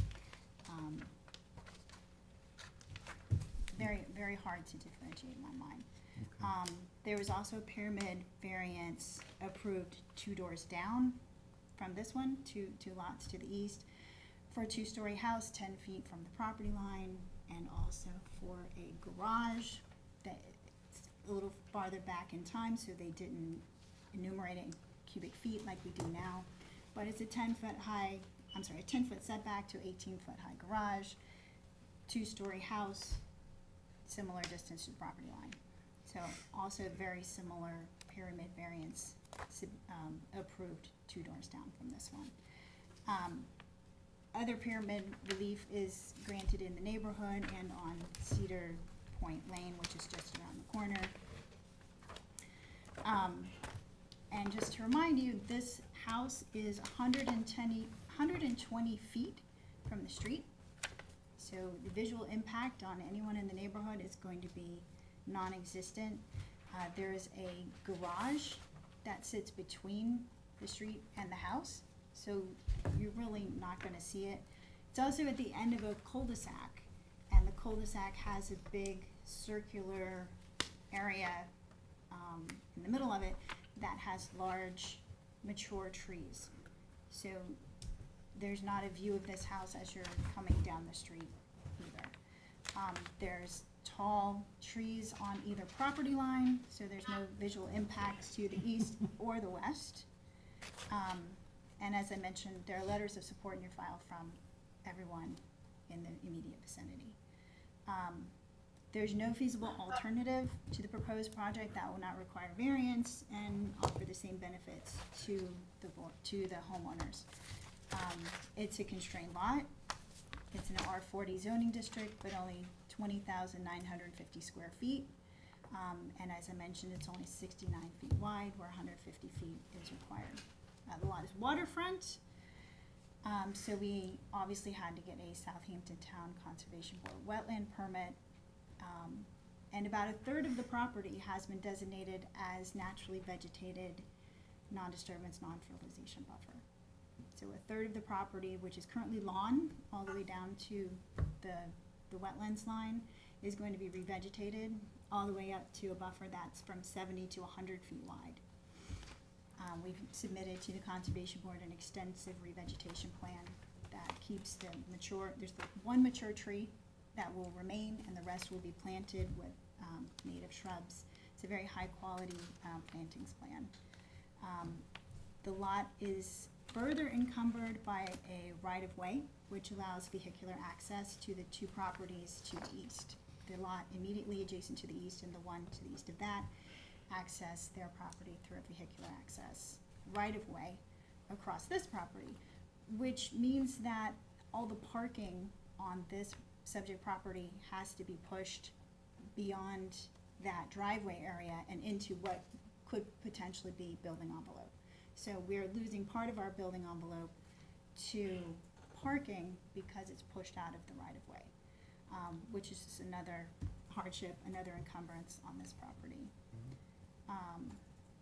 Very, very hard to differentiate in my mind. There was also a pyramid variance approved 2 doors down from this one, two lots to the east, for a 2-story house, 10 feet from the property line, and also for a garage that's a little farther back in time, so they didn't enumerate it in cubic feet like we do now. But it's a 10-foot setback to 18-foot high garage, 2-story house, similar distance to the property line. So also very similar pyramid variance approved 2 doors down from this one. Other pyramid relief is granted in the neighborhood and on Cedar Point Lane, which is just around the corner. And just to remind you, this house is 120 feet from the street. So the visual impact on anyone in the neighborhood is going to be non-existent. There is a garage that sits between the street and the house, so you're really not gonna see it. It's also at the end of a cul-de-sac, and the cul-de-sac has a big circular area in the middle of it that has large mature trees. So there's not a view of this house as you're coming down the street either. There's tall trees on either property line, so there's no visual impact to the east or the west. And as I mentioned, there are letters of support in your file from everyone in the immediate vicinity. There's no feasible alternative to the proposed project that will not require variance and offer the same benefits to the homeowners. It's a constrained lot. It's an R40 zoning district, but only 20,950 square feet. And as I mentioned, it's only 69 feet wide, where 150 feet is required. The lot is waterfront, so we obviously had to get a Southampton Town Conservation Board wetland permit. And about a third of the property has been designated as naturally vegetated, non-disturbance, non-fertilization buffer. So a third of the property, which is currently lawn, all the way down to the wetlands line, is going to be revegetated all the way up to a buffer that's from 70 to 100 feet wide. We've submitted to the Conservation Board an extensive revegetation plan that keeps there's the one mature tree that will remain, and the rest will be planted with native shrubs. It's a very high-quality plantings plan. The lot is further encumbered by a right-of-way, which allows vehicular access to the two properties to the east. The lot immediately adjacent to the east and the one to the east of that access their property through a vehicular access right-of-way across this property, which means that all the parking on this subject property has to be pushed beyond that driveway area and into what could potentially be building envelope. So we're losing part of our building envelope to parking because it's pushed out of the right-of-way, which is just another hardship, another encumbrance on this property.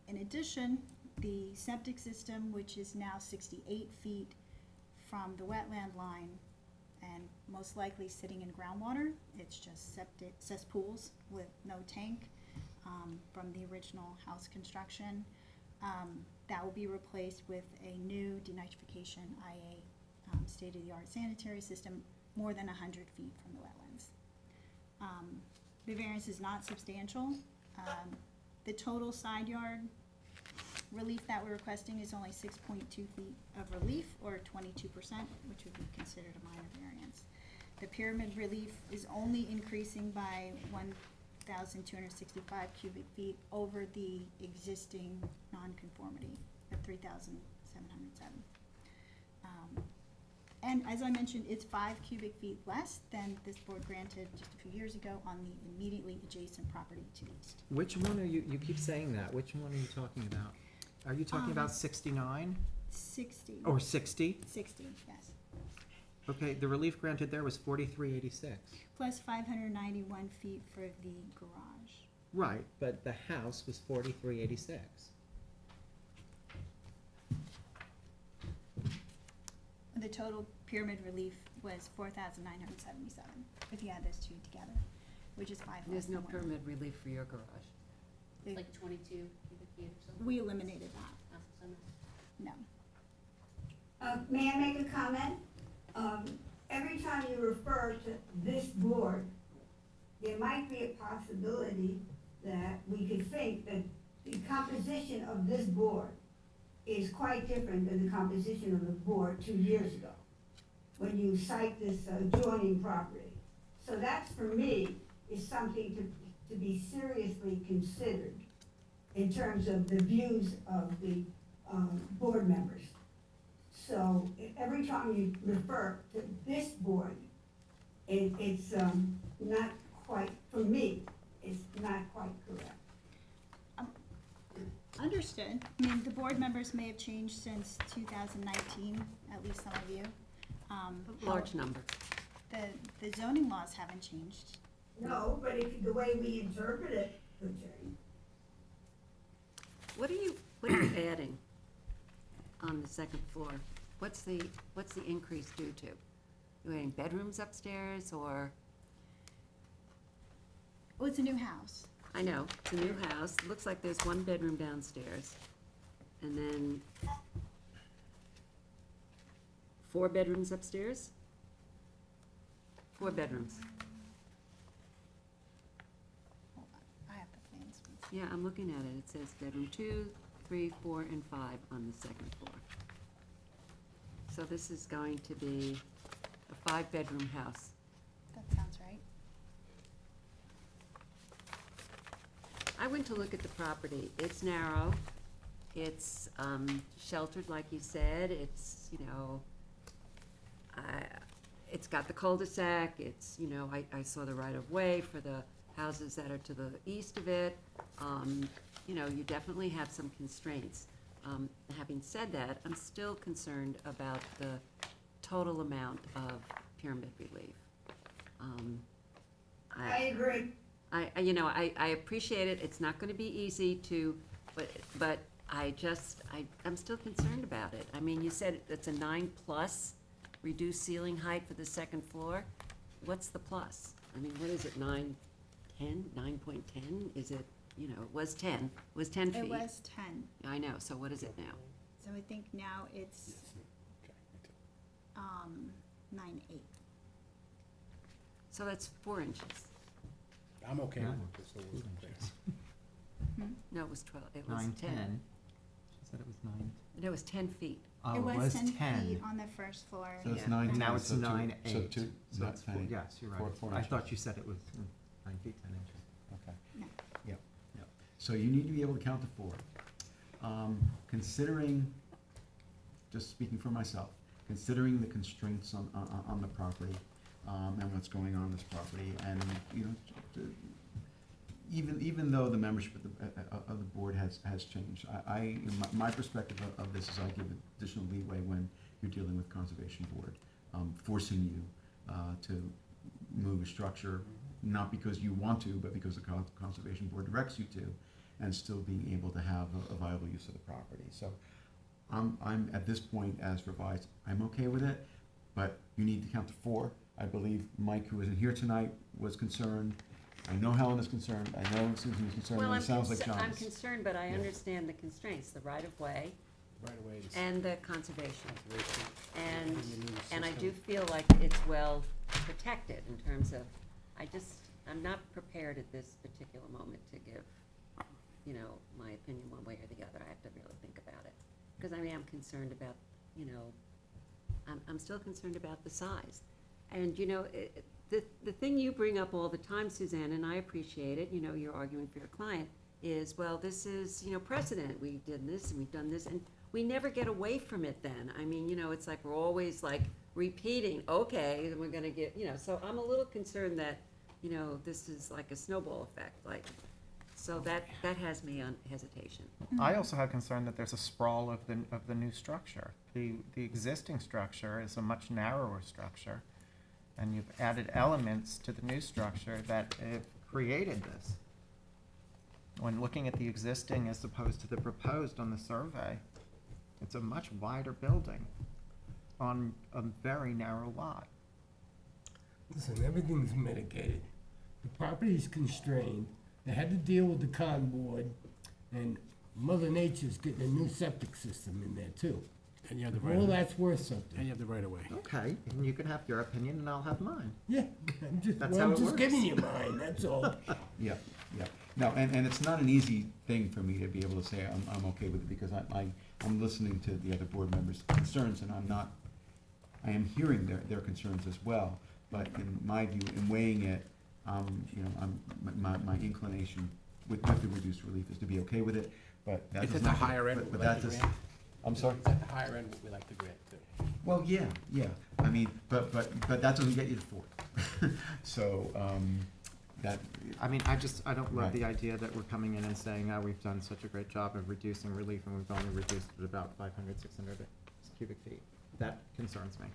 In addition, the septic system, which is now 68 feet from the wetland line and most likely sitting in groundwater, it's just septic cesspools with no tank from the original house construction. That will be replaced with a new denitrification IA state-of-the-art sanitary system more than 100 feet from the wetlands. The variance is not substantial. The total side yard relief that we're requesting is only 6.2 feet of relief, or 22%, which would be considered a minor variance. The pyramid relief is only increasing by 1,265 cubic feet over the existing nonconformity of 3,707. And as I mentioned, it's 5 cubic feet less than this board granted just a few years ago on the immediately adjacent property to the east. Which one are you keep saying that, which one are you talking about? Are you talking about 69 60. or 60? 60, yes. Okay, the relief granted there was 4386. Plus 591 feet for the garage. Right, but the house was 4386. The total pyramid relief was 4,977, if you add those two together, which is 5 less There's no than what- pyramid relief for your garage. They- Like 22 cubic feet or something? We eliminated that, Oh, so no. no. May I make a comment? Every time you refer to this board, there might be a possibility that we could think that the composition of this board is quite different than the composition of the board 2 years ago, when you cite this adjoining property. So that's, for me, is something to be seriously considered in terms of the views of the board members. So every time you refer to this board, it's not quite, for me, it's not quite correct. Understood. I mean, the board members may have changed since 2019, at least some of you. Large number. The zoning laws haven't changed. No, but the way we interpret it could change. What are you adding on the second floor? What's the increase due to? You adding bedrooms upstairs, or? Well, it's a new house. I know, it's a new house. Looks like there's one bedroom downstairs. And then 4 bedrooms upstairs? 4 bedrooms. Hold on, I have the plans. Yeah, I'm looking at it. It says bedroom 2, 3, 4, and 5 on the second floor. So this is going to be a 5-bedroom house. That sounds right. I went to look at the property. It's narrow. It's sheltered, like you said. It's, it's got the cul-de-sac. It's, I saw the right-of-way for the houses that are to the east of it. You definitely have some constraints. Having said that, I'm still concerned about the total amount of pyramid relief. I agree. I appreciate it. It's not gonna be easy to, but I'm still concerned about it. I mean, you said it's a 9+ reduced ceiling height for the second floor. What's the plus? I mean, what is it, 9.10? Is it, it was 10, it was 10 feet. It was 10, I know, so what is it now? so I think now it's, 9.8. So that's 4 inches. I'm okay Yeah. with this, so we're clear. No, it was 12, it was 9, 10. 10. She said it was 9. No, it was 10 feet. Oh, It was 10 feet on the first floor. So it's Yeah. 9, And now 10, it's so two- 9, So 8. two, So that's four, 9. yes, you're right. Four I inches. thought you said it was 9 feet, 10 inches. Okay. No. Yep. So you need to be able to count to 4. Considering, just speaking for myself, considering the constraints on the property, and what's going on in this property, and, even though the membership of the board has changed, my perspective of this is I give additional leeway when you're dealing with conservation board, forcing you to move a structure, not because you want to, but because the conservation board directs you to, and still being able to have a viable use of the property. So I'm at this point, as revised, I'm okay with it, but you need to count to 4. I believe Mike, who isn't here tonight, was concerned. I know Helen is concerned, I know Susan is concerned, Well, and it sounds like John I'm is. concerned, but I Yeah. understand the constraints, the right-of-way Right away, it's and the conservation. conservation. And, Putting in the and I system. do feel like it's well protected in terms of, I'm not prepared at this particular moment to give, my opinion one way or the other. I have to really think about it. Because I am concerned about, I'm still concerned about the size. And, the thing you bring up all the time, Suzanne, and I appreciate it, you're arguing for your client, is, well, this is, precedent. We did this and we've done this, and we never get away from it then. I mean, it's like we're always like repeating, okay, then we're gonna get, so I'm a little concerned that, this is like a snowball effect, like, so that has me on hesitation. I also have concern that there's a sprawl of the new structure. The existing structure is a much narrower structure, and you've added elements to the new structure that have created this. When looking at the existing as opposed to the proposed on the survey, it's a much wider building on a very narrow lot. Listen, everything's mitigated. The property's constrained. They had to deal with the con board, and Mother Nature's getting a new septic system in there too. And you have the All right, and that's worth something. you have the right of way. Okay, and you can have your opinion and I'll have mine. Yeah, I'm just, That's well, how I'm it just works. giving you mine, that's all. Yeah. No, and it's not an easy thing for me to be able to say I'm okay with it, because I'm listening to the other board members' concerns, and I am hearing their concerns as well. But in my view, in weighing it, my inclination with the reduced relief is to be okay with it, but that It's does at the not. higher end, but we that like to does- grant. I'm sorry? It's at the higher end, what we like to grant too. Well, yeah, I mean, but that doesn't get you to 4. So, that. I mean, I don't love Right. the idea that we're coming in and saying, oh, we've done such a great job of reducing relief and we've only reduced it about 500, 600 cubic feet. That concerns me.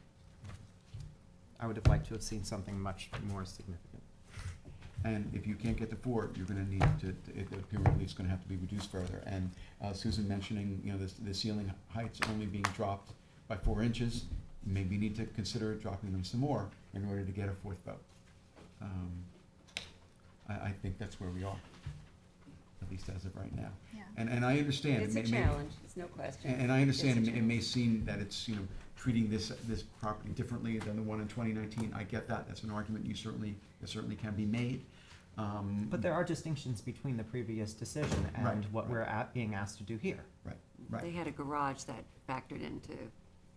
I would have liked to have seen something much more significant. And if you can't get to 4, you're gonna need the pyramid relief's gonna have to be reduced further. And Susan mentioning, the ceiling heights only being dropped by 4 inches, maybe you need to consider dropping them some more in order to get a 4th vote. I think that's where we are, at least as of right now. Yeah. And I understand. It's it a may- challenge, it's no question. And I understand It's a it may seem that it's, treating this property differently than the one in 2019. I get that, that's an argument that certainly can be made. But there are distinctions between the previous decision Right, and what right. we're being asked to do here. Right, They right. had a garage that factored into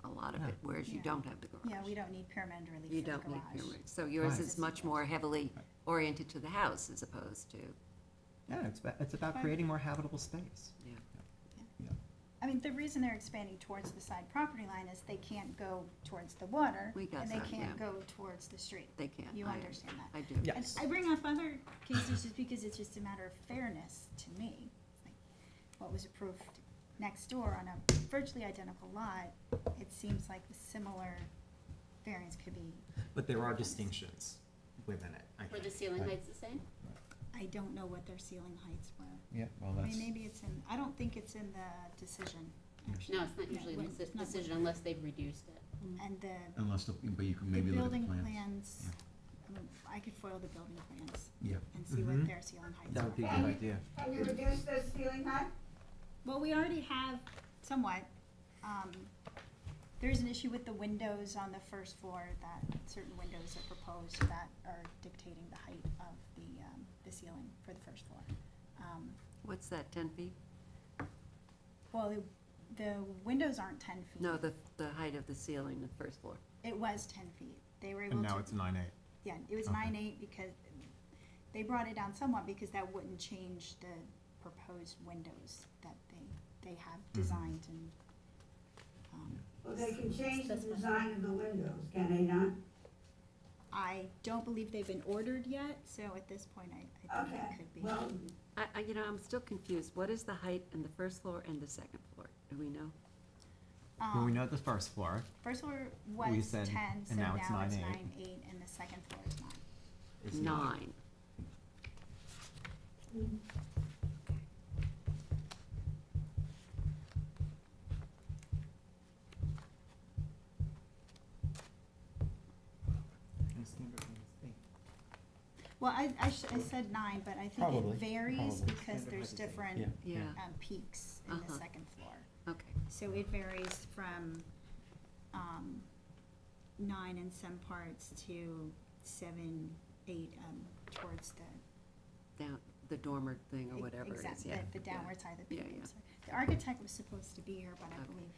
a lot of Yeah. it, whereas you Yeah. don't have the garage. Yeah, we don't need pyramid relief You for the don't need garage. pyramid. So yours Right. is much more heavily oriented to the house as opposed to, Yeah, it's about But- creating more habitable space. yeah. I mean, the reason they're expanding towards the side property line is they can't go towards the water. We got And they that, can't yeah. go towards the street. They can. You I understand that? I do. Yeah. And Yes. I bring up other cases just because it's just a matter of fairness to me. Like, what was approved next door on a virtually identical lot, it seems like the similar variance could be. But there are distinctions within it, I Were the think. ceiling Right. heights the same? I don't know what their ceiling heights were. Yeah, well, I that's, mean, maybe it's in, I don't think it's in the decision, actually. No, it's not Yeah, usually when- the it's not decision when- unless they've reduced it. And the, unless, but you can the maybe look at the building plans. plans, I mean, I could foil the building plans Yeah. and see what Mhm. their ceiling heights are. That would be a good idea. Can you reduce the ceiling height? Well, we already have somewhat. There's an issue with the windows on the first floor, that certain windows are proposed that are dictating the height of the ceiling for the first floor. What's that, 10 feet? Well, the windows aren't 10 feet. No, the height of the ceiling, the first floor. It was 10 feet. They were able And to. now it's 9/8. Yeah, it was Okay. 9/8 because they brought it down somewhat because that wouldn't change the proposed windows that they have designed and, Well, they can change the design of the windows, can they not? I don't believe they've been ordered yet, so at this point, I think Okay, it could be. well, I'm still confused. What is the height in the first floor and the second floor? Do we know? Well, we know the first floor. First floor we was said- 10, and so now now it's it's 9/8. 9/8, and the second floor is 9. Is 9. And standard one is 8. Well, I said 9, but I think Probably, it varies probably. because Standard there's height is 8. different Yeah. Yeah. peaks in the Uh-huh. second floor. Okay. So it varies from 9 in some parts to 7, 8 towards Down, the dormer thing or whatever it is, exactly, yeah. the downward side of the Yeah, beam. yeah. So the architect was supposed to be here, but I Okay. believe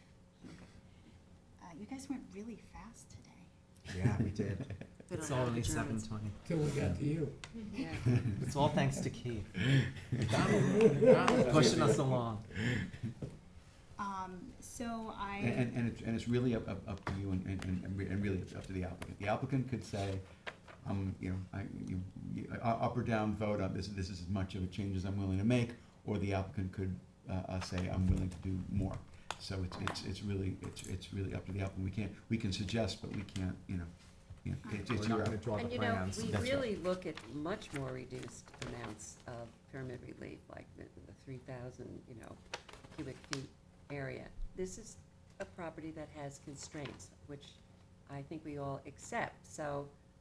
Okay. you guys went really fast today. Yeah, we did. They It's don't have only the Germans. 7:20. Till we got to you. Yeah. It's all thanks to Keith, Donald. pushing us along. So I. And it's really up to you and really up to the applicant. The applicant could say, up or down vote on this is as much of a change as I'm willing to make, or the applicant could say, I'm willing to do more. So it's really up to the applicant. We can suggest, but we can't, it's We're your. not gonna draw the And plans. we That's right. really look at much more reduced amounts of pyramid relief, like the 3,000, cubic feet area. This is a property that has constraints, which I think we all accept,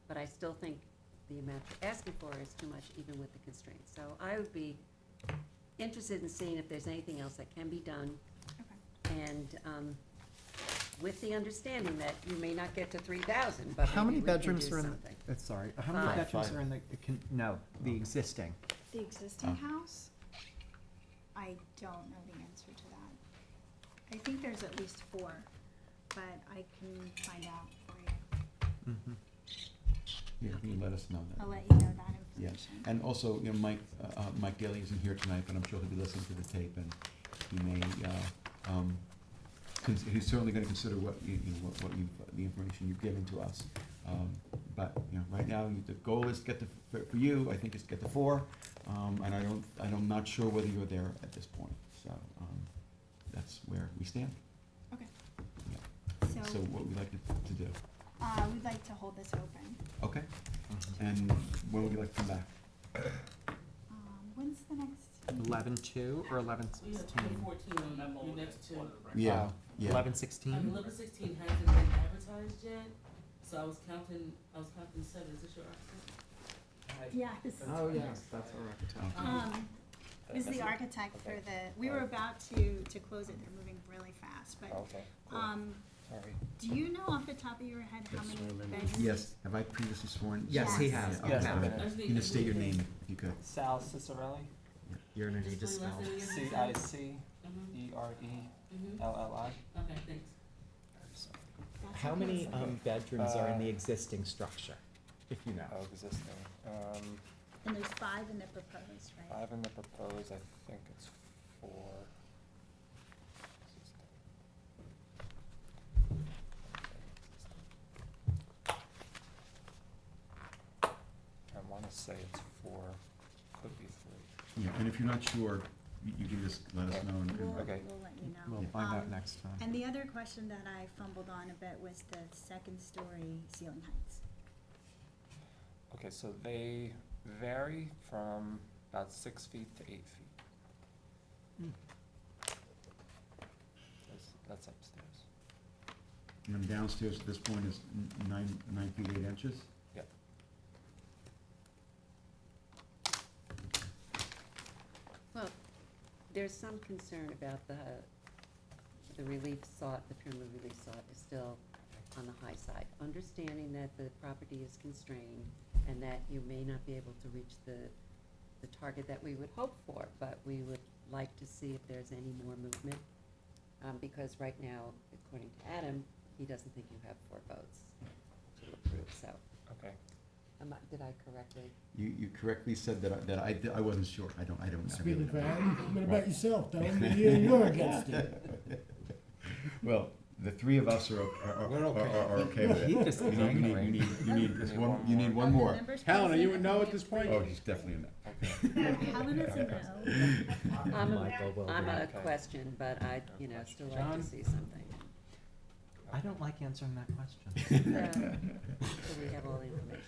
but I still think the amount you're asking for is too much even with the constraints. So I would be interested in seeing if there's anything else that can be done. Okay. And, with the understanding that you may not get to 3,000, but How maybe many we can bedrooms do are in, something. sorry, how many 5. bedrooms 5. are in the existing? The existing Oh. house? I don't know the answer to that. I think there's at least 4, but I can find out for you. Mm-hmm. Yeah, you can let us know that. I'll let you know that Yeah, information. and also, Mike Daly isn't here tonight, but I'm sure he'll be listening to the tape, and he may, he's certainly gonna consider what the information you've given to us. But, right now, the goal is to get for you, I think, is to get to 4, and I'm not sure whether you're there at this point, so, that's where we stand. Okay. Yeah. So what we'd like to do, We'd like to hold this open. okay? And when would you like to come back? When's the next? meeting? 11/2 or We have 11/16? 14 on your next two. Yeah, yeah. 11/16? 11/16 hasn't been advertised yet, so I was counting 7. Is this your architect? Yeah, this is. Oh, yes, that's our architect. Is the architect for the, we were about to close it, they're moving really fast, but, Okay. um, Sorry. Do you know off the top of your head how many bedrooms? Yes, have I previously sworn? Yes, he has. Yeah, Yes. okay. Can you just state your name if you could? Sal Cicerelli, You're gonna need to Just spell. spell your last name again. CICERELLI. Okay, thanks. That's How okay. many bedrooms are in the existing structure, if you know? Oh, existing. And there's 5 in the proposed, right? 5 in the proposed, I think it's 4. I wanna say it's 4, could be 3. Yeah, and if you're not sure, you can just let us know. and- We'll, Okay. we'll let you know. We'll find out Um, next time. And the other question that I fumbled on a bit was the second story ceiling heights. Okay, so they vary from about 6 feet to 8 feet. That's upstairs. And downstairs at this point is 9 feet 8 inches? Yep. Well, there's some concern about the relief sought, the pyramid relief sought is still on the high side. Understanding that the property is constrained and that you may not be able to reach the target that we would hope for, but we would like to see if there's any more movement. Because right now, according to Adam, he doesn't think you have 4 votes to approve, so. Okay. Did I correctly? You correctly said that I wasn't sure. I don't know. Speaking for Adam, what about yourself, though? You're against it. Well, the 3 of us are okay with it. He just- You need one more. Members Helen, are you a present no and at this the point? Oh, he's definitely in that. Helen is a no. Michael will I'm be. a Okay. question, but I, still like John? to see something. I don't like answering that question. So we have all the information.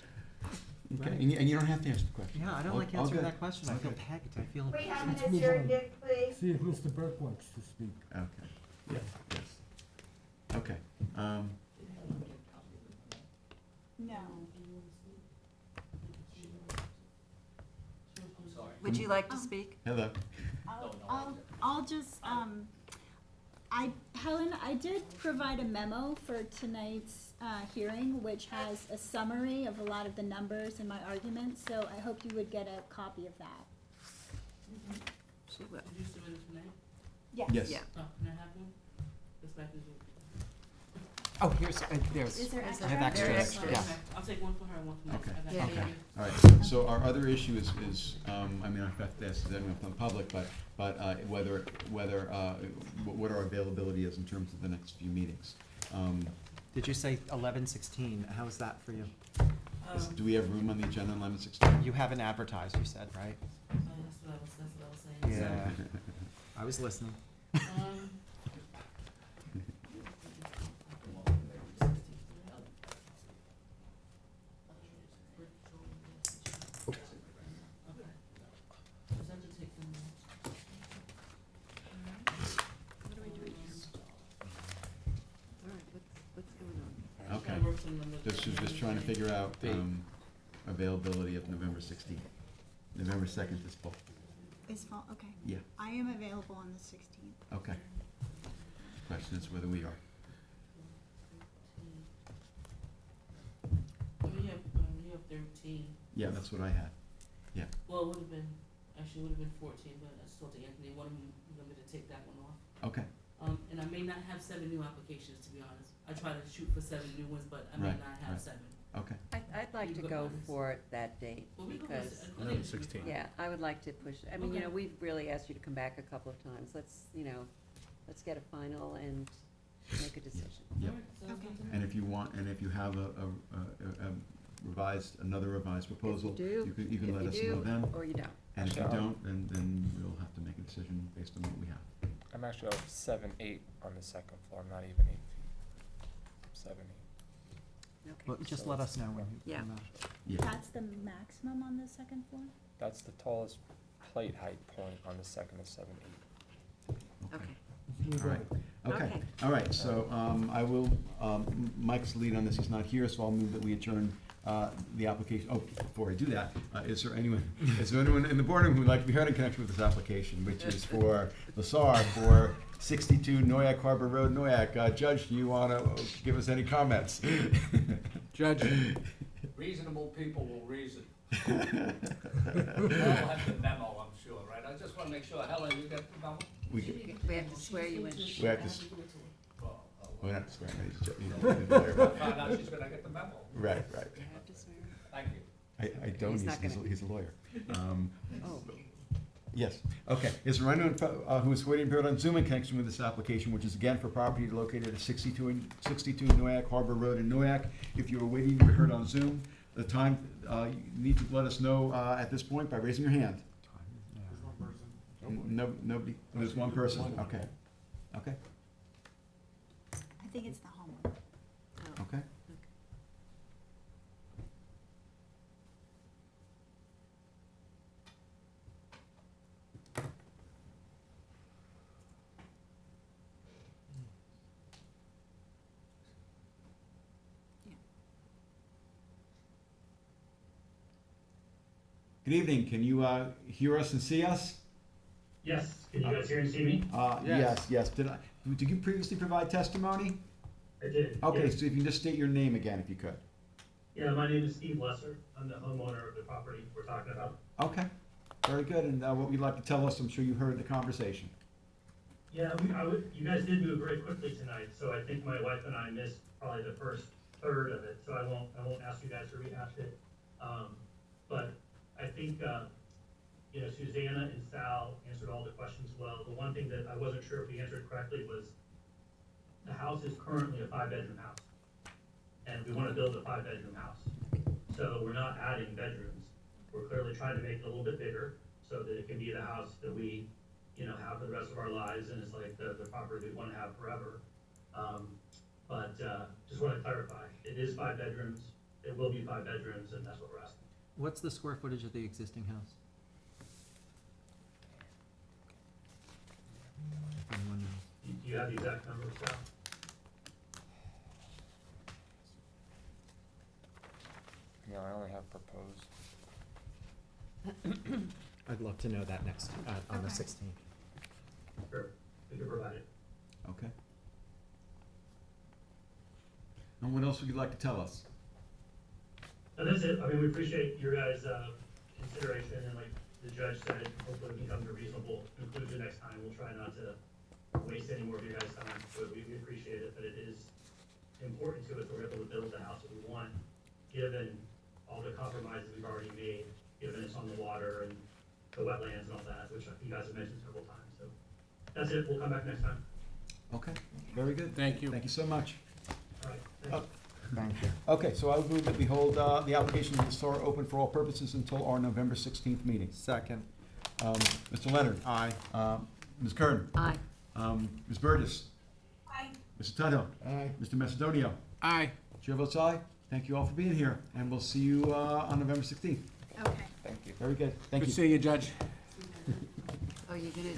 Okay, and you don't have to answer the question. Yeah, I don't like All answering good. that question. I All feel good. pegged. I feel. We have Let's an move adjourned, on. Dick, please. See if Mr. Burke wants to speak. Okay, yes. Okay, No. Would you like to speak? hello. I'll just, Helen, I did provide a memo for tonight's, hearing, which has a summary of a lot of the numbers in my arguments, so I hope you would get a copy of that. She will. Did you submit it tonight? Yes. Yes. Yeah. Oh, can I have one? This back is. Oh, here's, there's. Is there I extra? have There are extras. extras. Yeah. Okay, I'll take one for her, one for me. Okay, I got Yeah, it. yeah. All right, so our other issue is, I mean, I have to ask anyone from the public, but whether, what our availability is in terms of the next few meetings. Did you say 11:16? How's that for you? Do we have room on the agenda on 11/16? You haven't advertised, you said, right? That's what I was saying. Yeah. I was listening. So, All right, what's going on? Okay, just trying to figure out, availability of November 16th. November 2nd is full. Is fall, okay. Yeah, I am available on the 16th. okay. Question is whether we are. you have 13. Yeah, that's what I had. Yeah, Well, it would have been, actually, it would have been 14, but I just told Anthony, one of them, you want me to take that one off. okay, And I may not have 7 new applications, to be honest. I try to shoot for 7 new ones, but I may Right, not have right. 7. okay. I'd like to go for that date, Well, we go because, with 11:16. yeah, I would like to push, I mean, Okay. we've really asked you to come back a couple of times. Let's get a final and make a decision. Yep. Alright, sounds good to me. And if you want, and if you have another revised proposal, If you do, you can let us know then. Or you don't. And if you Actually, don't, then we'll have to make a decision based on what we have. I'm actually 7, 8 on the second floor, I'm not even 8 feet. 7, 8. Okay. Well, just So let it's- us know when you Yeah. come out. Yeah, That's the maximum on the second floor? That's the tallest plate height point on the second of 7, 8. Okay. all right, okay, Okay. all right, so, I will, Mike's lead on this, he's not here, so I'll move that we adjourn, the application. Oh, before I do that, is there anyone in the boardroom who would like to be heard in connection with this application, which is for Lassar for 62 Noyak Harbor Road, Noyak. Judge, do you want to give us any comments? Judge, Reasonable people will reason. I'll have the memo, I'm sure, right? I just wanna make sure, Helen, you got the memo? We We have to swear you in. we have to, Well, we have to swear him in. He's a lawyer. I found out she's gonna get the memo. Right. You have to swear. Thank you. I don't, He's not he's a lawyer. Oh. Yes, okay. Is there anyone who is waiting period on Zoom in connection with this application, which is again for property located at 62 Noyak Harbor Road in Noyak? If you are waiting to be heard on Zoom, the time, you need to let us know at this point by raising your hand. Nobody, there's one person, okay. Okay, I think it's the homeowner. okay. Good evening, can you hear us and see us? Yes, can you guys hear and see me? Yes. Did you previously provide testimony? I did. Okay, yes. so if you can just state your name again, if you could. Yeah, my name is Steve Lesser. I'm the homeowner of the property we're talking about. Okay, very good, and what would you like to tell us? I'm sure you heard the conversation. Yeah, you guys did move very quickly tonight, so I think my wife and I missed probably the first third of it, so I won't ask you guys to rehash it. But I think, Susanna and Sal answered all the questions well. The one thing that I wasn't sure if we answered correctly was the house is currently a 5-bedroom house. And we want to build a 5-bedroom house. So we're not adding bedrooms. We're clearly trying to make it a little bit bigger so that it can be the house that we, have for the rest of our lives, and it's like the property we want to have forever. Just want to clarify, it is 5 bedrooms, it will be 5 bedrooms, and that's what we're asking. What's the square footage of the existing house? If anyone knows. Do you have the exact number, Sal? Yeah, I only have proposed. I'd love to know that next, on the Okay. 16th. Sure, we can provide it. Okay. And what else would you like to tell us? And that's it. I mean, we appreciate your guys' consideration, and like the judge said, hopefully we can come to a reasonable conclusion next time. We'll try not to waste any more of your guys' time, but we appreciate it. But it is important to us that we're able to build the house that we want, given all the compromises we've already made, given it's on the water and the wetlands and all that, which you guys have mentioned several times. So that's it. We'll come back next time. Okay, very good. Thank you. Thank you so much. All right. Thank you. Thank you. Okay, so I would move that we hold the application of the store open for all purposes until our November 16th meeting. Second. Mr. Leonard? Aye. Ms. Kern? Aye. Ms. Burgess? Aye. Mr. Tuttle? Aye. Mr. Macedonio? Aye. Chair votes aye. Thank you all for being here, and we'll see you on November 16th. Okay. Thank you. Very good. Thank Good you. seeing you, Judge. Oh, you're gonna,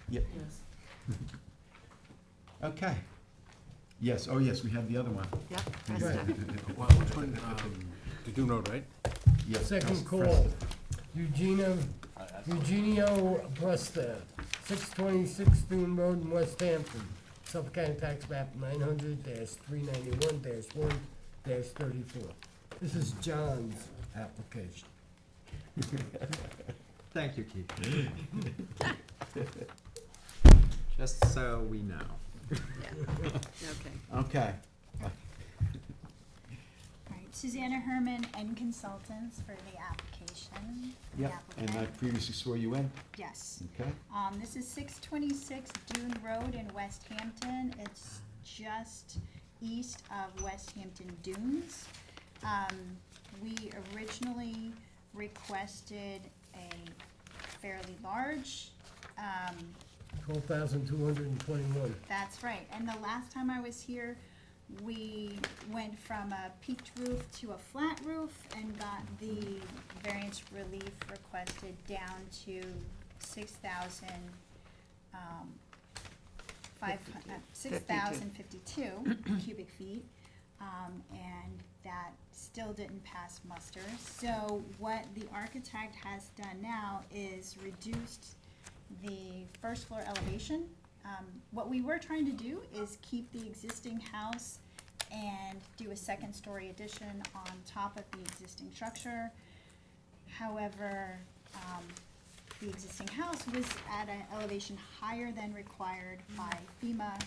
Yep. Yes. Okay. Yes, oh yes, we have the other one. yep, Preston. Which one, the Dune Road, right? Yes. Second call, Eugenio Presta, 626 Dune Road in West Hampton, Suffolk County Tax Map 900-391-1-34. This is John's application. Thank you, Keith. Just so we know. Yeah, okay. Okay. All right, Susanna Herman and Consultants for the application. the Yep, and I applicant. previously swore you in. Yes. Okay. This is 626 Dune Road in West Hampton. It's just east of West Hampton Dunes. We originally requested a fairly large, 12,221. that's right. And the last time I was here, we went from a peaked roof to a flat roof and got the variance relief requested down to 6,052 cubic feet. and that still didn't pass muster. So what the architect has done now is reduced the first floor elevation. What we were trying to do is keep the existing house and do a second story addition on top of the existing structure. However, the existing house was at an elevation higher than required by FEMA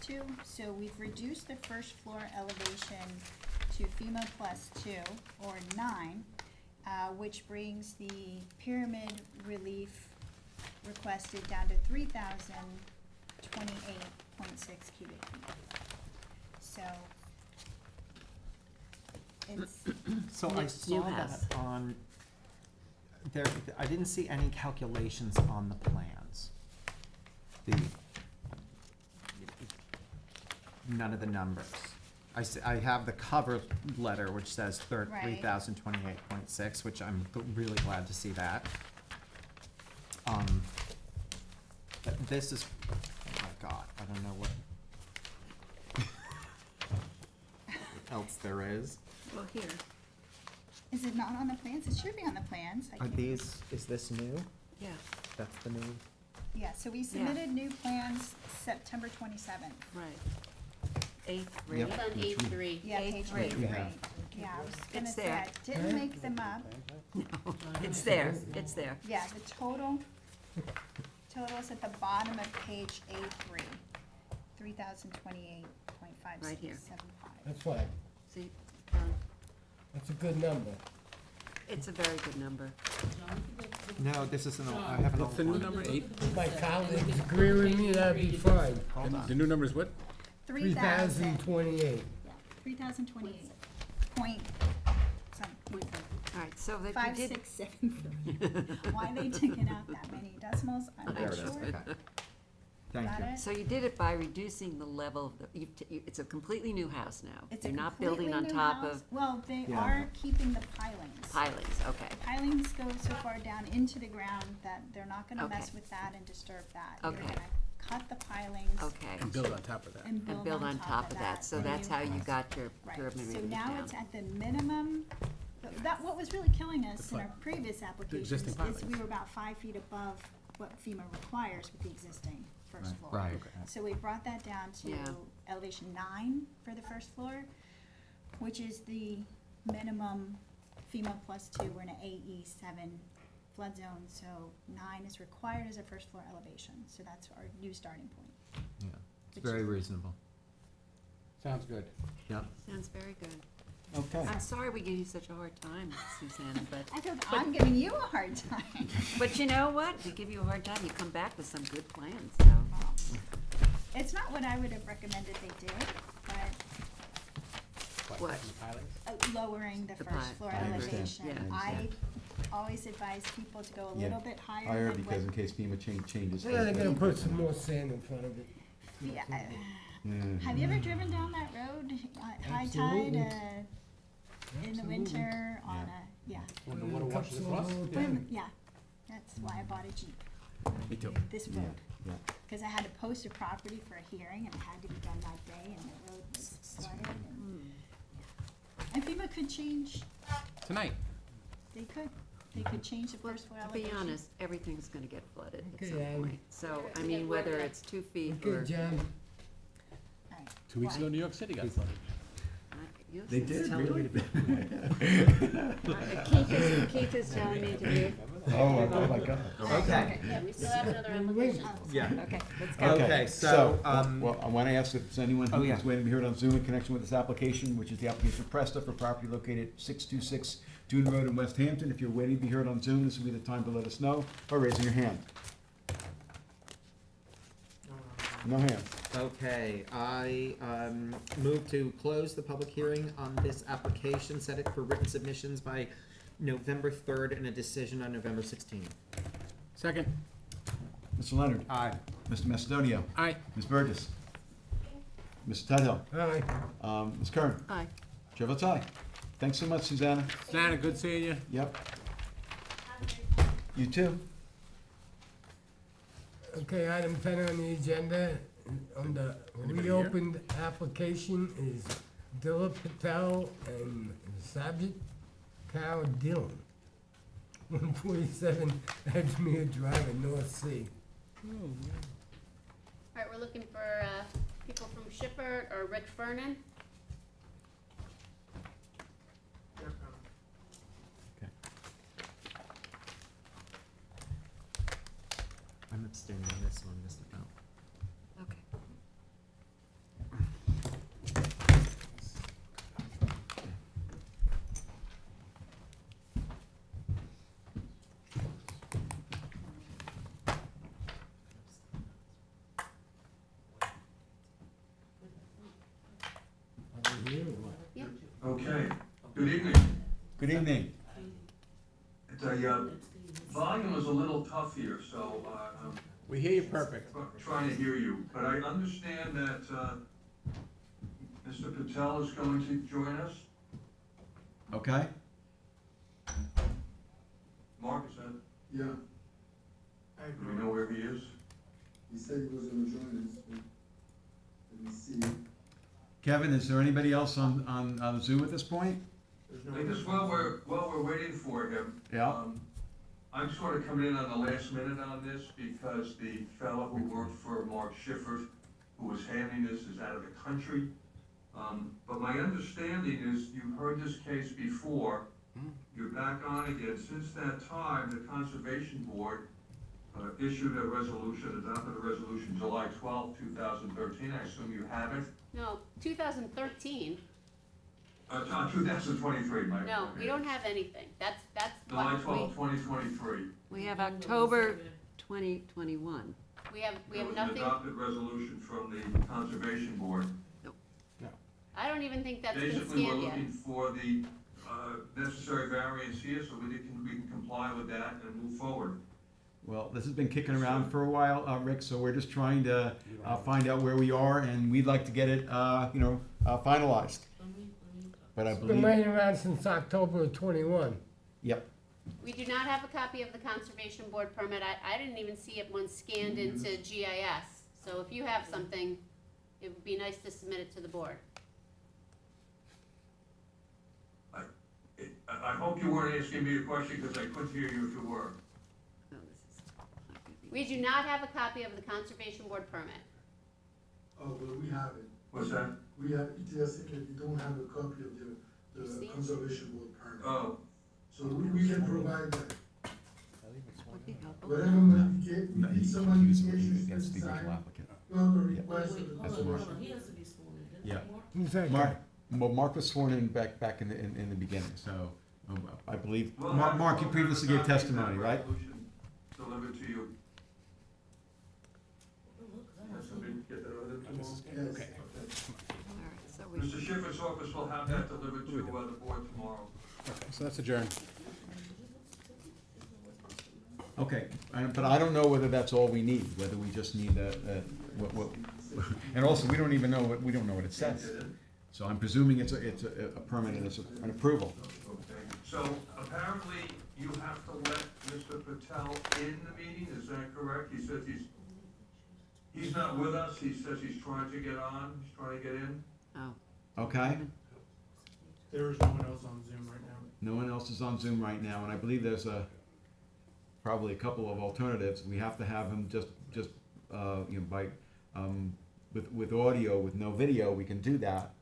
+2. So we've reduced the first floor elevation to FEMA +2, or 9, which brings the pyramid relief requested down to 3,028.6 cubic feet. So it's, So I New saw house. that on, there, I didn't see any calculations on the plans. None of the numbers. I have the cover letter which says Right. 3,028.6, which I'm really glad to see that. But this is, oh my God, I don't know what else there is. Well, here, is it not on the plans? It should be on the plans. I Are can't- these, is this new? yeah. That's the new? Yeah, so we submitted new plans September 27th. Right. A3. Yep. It's on A3. Yeah, A3. page We 3. have. Yeah, I was gonna It's say, there. I didn't make them up. No, it's there, it's there. Yeah, the total is at the bottom of page A3, 3,028.575. Right here. That's fine. See, That's a good number. it's a very good number. No, this isn't, I have an old What's the new one. number, 8? If my colleagues agree with me, that'd be fine. Hold on. The new number is what? 3,028. 3,028 point something. All right, so that you 5, did. 6, 7, 3. Why they took it out that many decimals, I'm There not it is, sure. okay. Thank Got you. it? So you did it by reducing the level of the, it's a completely new house now. It's a You're not building completely on new top house. of Well, they Yeah. are keeping the pilings. pilings, okay. The pilings go so far down into the ground that they're not gonna Okay. mess with that and disturb that. Okay. They're gonna cut the pilings Okay. And build on top of that. and And build on top of that, so for that's new how you house. got your Right, pyramid so relief now down. it's at the minimum, what was really killing us in our previous applications existing is pilings. we were about 5 feet above what FEMA requires with the existing first floor. Right. So we brought that down to Yeah. elevation 9 for the first floor, which is the minimum FEMA +2, we're in an AE7 flood zone, so 9 is required as a first floor elevation, so that's our new starting point. Yeah, it's Which very is- reasonable. Sounds good. Yep. Sounds very good. Okay. I'm sorry we gave you such a hard time, Susanna, but, I thought I'm giving you a hard time. but you know what? We give you a hard time, you come back with some good plans, so. It's not what I would have recommended they did, but What? lowering the The first pi- floor I understand. elevation. Yeah. I I understand. always advise people to go a Yeah. little bit higher Higher than because in what, case FEMA changes. Yeah, they're gonna put some more sand in front of it. yeah. Yeah. Have you ever driven down that road, high tide, Absolutely. in the Absolutely. winter on Yeah. a, yeah, When the water washes Cups across? all the Yeah. time. yeah. That's why I bought a Jeep, Me too. this Yeah, road. yeah. Cause I had to post a property for a hearing and it had to be done that day and the road was flooded and FEMA could change, Tonight. they could change the first floor To elevation. be honest, everything's gonna get flooded at Okay, some Adam. point. So, I mean, whether it's 2 feet or. Okay, John. Alright. 2 weeks ago, New York City got flooded. you They was did, telling really? me- Keith is telling me to leave. Oh my God. Okay. Yeah, we still have another application. Yeah. Okay, let's go. Okay, so, Well, I want to ask if there's anyone Oh, who yeah. is waiting to be heard on Zoom in connection with this application, which is the application of Presta for property located at 626 Dune Road in West Hampton. If you're waiting to be heard on Zoom, this will be the time to let us know by raising your hand. No hands. Okay, I move to close the public hearing on this application, set it for written submissions by November 3rd and a decision on November 16th. Second. Mr. Leonard. Aye. Mr. Macedonio. Aye. Ms. Burgess. Mr. Tudhill. Aye. Ms. Kern. Aye. Chair votes aye. Thanks so much, Susanna. Santa, good seeing you. Yep. You too. Okay, item 10 on the agenda, on the reopened application is Dilip Patel and Sabit Kaur Dillon, 147 Edgemere Drive in North Sea. All right, we're looking for, people from Shippert or Rick Fernan. I'm abstaining on this one, Mr. Bell. Okay. Yep. Okay, good evening. Good evening. The volume is a little tough here, so I'm We hear you perfect. trying to hear you. But I understand that Mr. Patel is going to join us. Okay? Mark, is that, Yeah, do we know where he is? he said he was gonna join us, but let me see. Kevin, is there anybody else on Zoom at this point? I guess while we're waiting for him. Yeah. I'm sort of coming in on the last minute on this because the fellow who worked for Mark Schiffert, who was handling this, is out of the country. But my understanding is you've heard this case before. You're back on again. Since that time, the Conservation Board issued a resolution, adopted a resolution July 12, 2013. I assume you have it. No, 2013. 2023, my. No, we don't have anything. That's July what 12, 2023. We have October 2021. we have There was an nothing. adopted resolution from the Conservation Board. I don't even think that's been Basically, we're scanned yet. looking for the necessary variance here so we can comply with that and move forward. Well, this has been kicking around for a while, Rick, so we're just trying to find out where we are, and we'd like to get it, finalized. But I It's been believe, laying around since October of 21. yep, We do not have a copy of the Conservation Board permit. I didn't even see it once scanned into GIS. So if you have something, it would be nice to submit it to the board. I hope you weren't asking me a question because I couldn't hear you if you were. Oh, this is not gonna be- We do not have a copy of the Conservation Board permit. Oh, well, we have it. What's that? We have, it just said that we don't have a copy of You the see it? conservation board permit. Oh, So we can provide that. Would be helpful. Whatever we get, no, we he need somebody was to issue against the this original sign. applicant. Well, the Wait, request of the hold on, conservation. hold on, he has to be sworn in, doesn't Yeah. Mark? Who's that Mark, guy? well, Mark was sworn in back in the beginning, so, I believe, well, Mark, you I'll previously have gave a copy of testimony, that right? resolution Delivered to you. Oh, look, I Have see. somebody get that over to Yes, tomorrow? okay. All right, so we. Mr. Schiffer's office will have that delivered to the board tomorrow. Okay, so that's adjourned. Okay, but I don't know whether that's all we need, whether we just need what, and also, we don't even know we don't know what it says. So I'm presuming it's a permit and it's an approval. Okay, so apparently you have to let Mr. Patel in the meeting, is that correct? He says he's not with us, he says he's trying to get on, he's trying to get in. Oh. Okay? There is no one else on Zoom right now. No one else is on Zoom right now, and I believe there's probably a couple of alternatives. We have to have them just by, with audio, with no video, we can do that.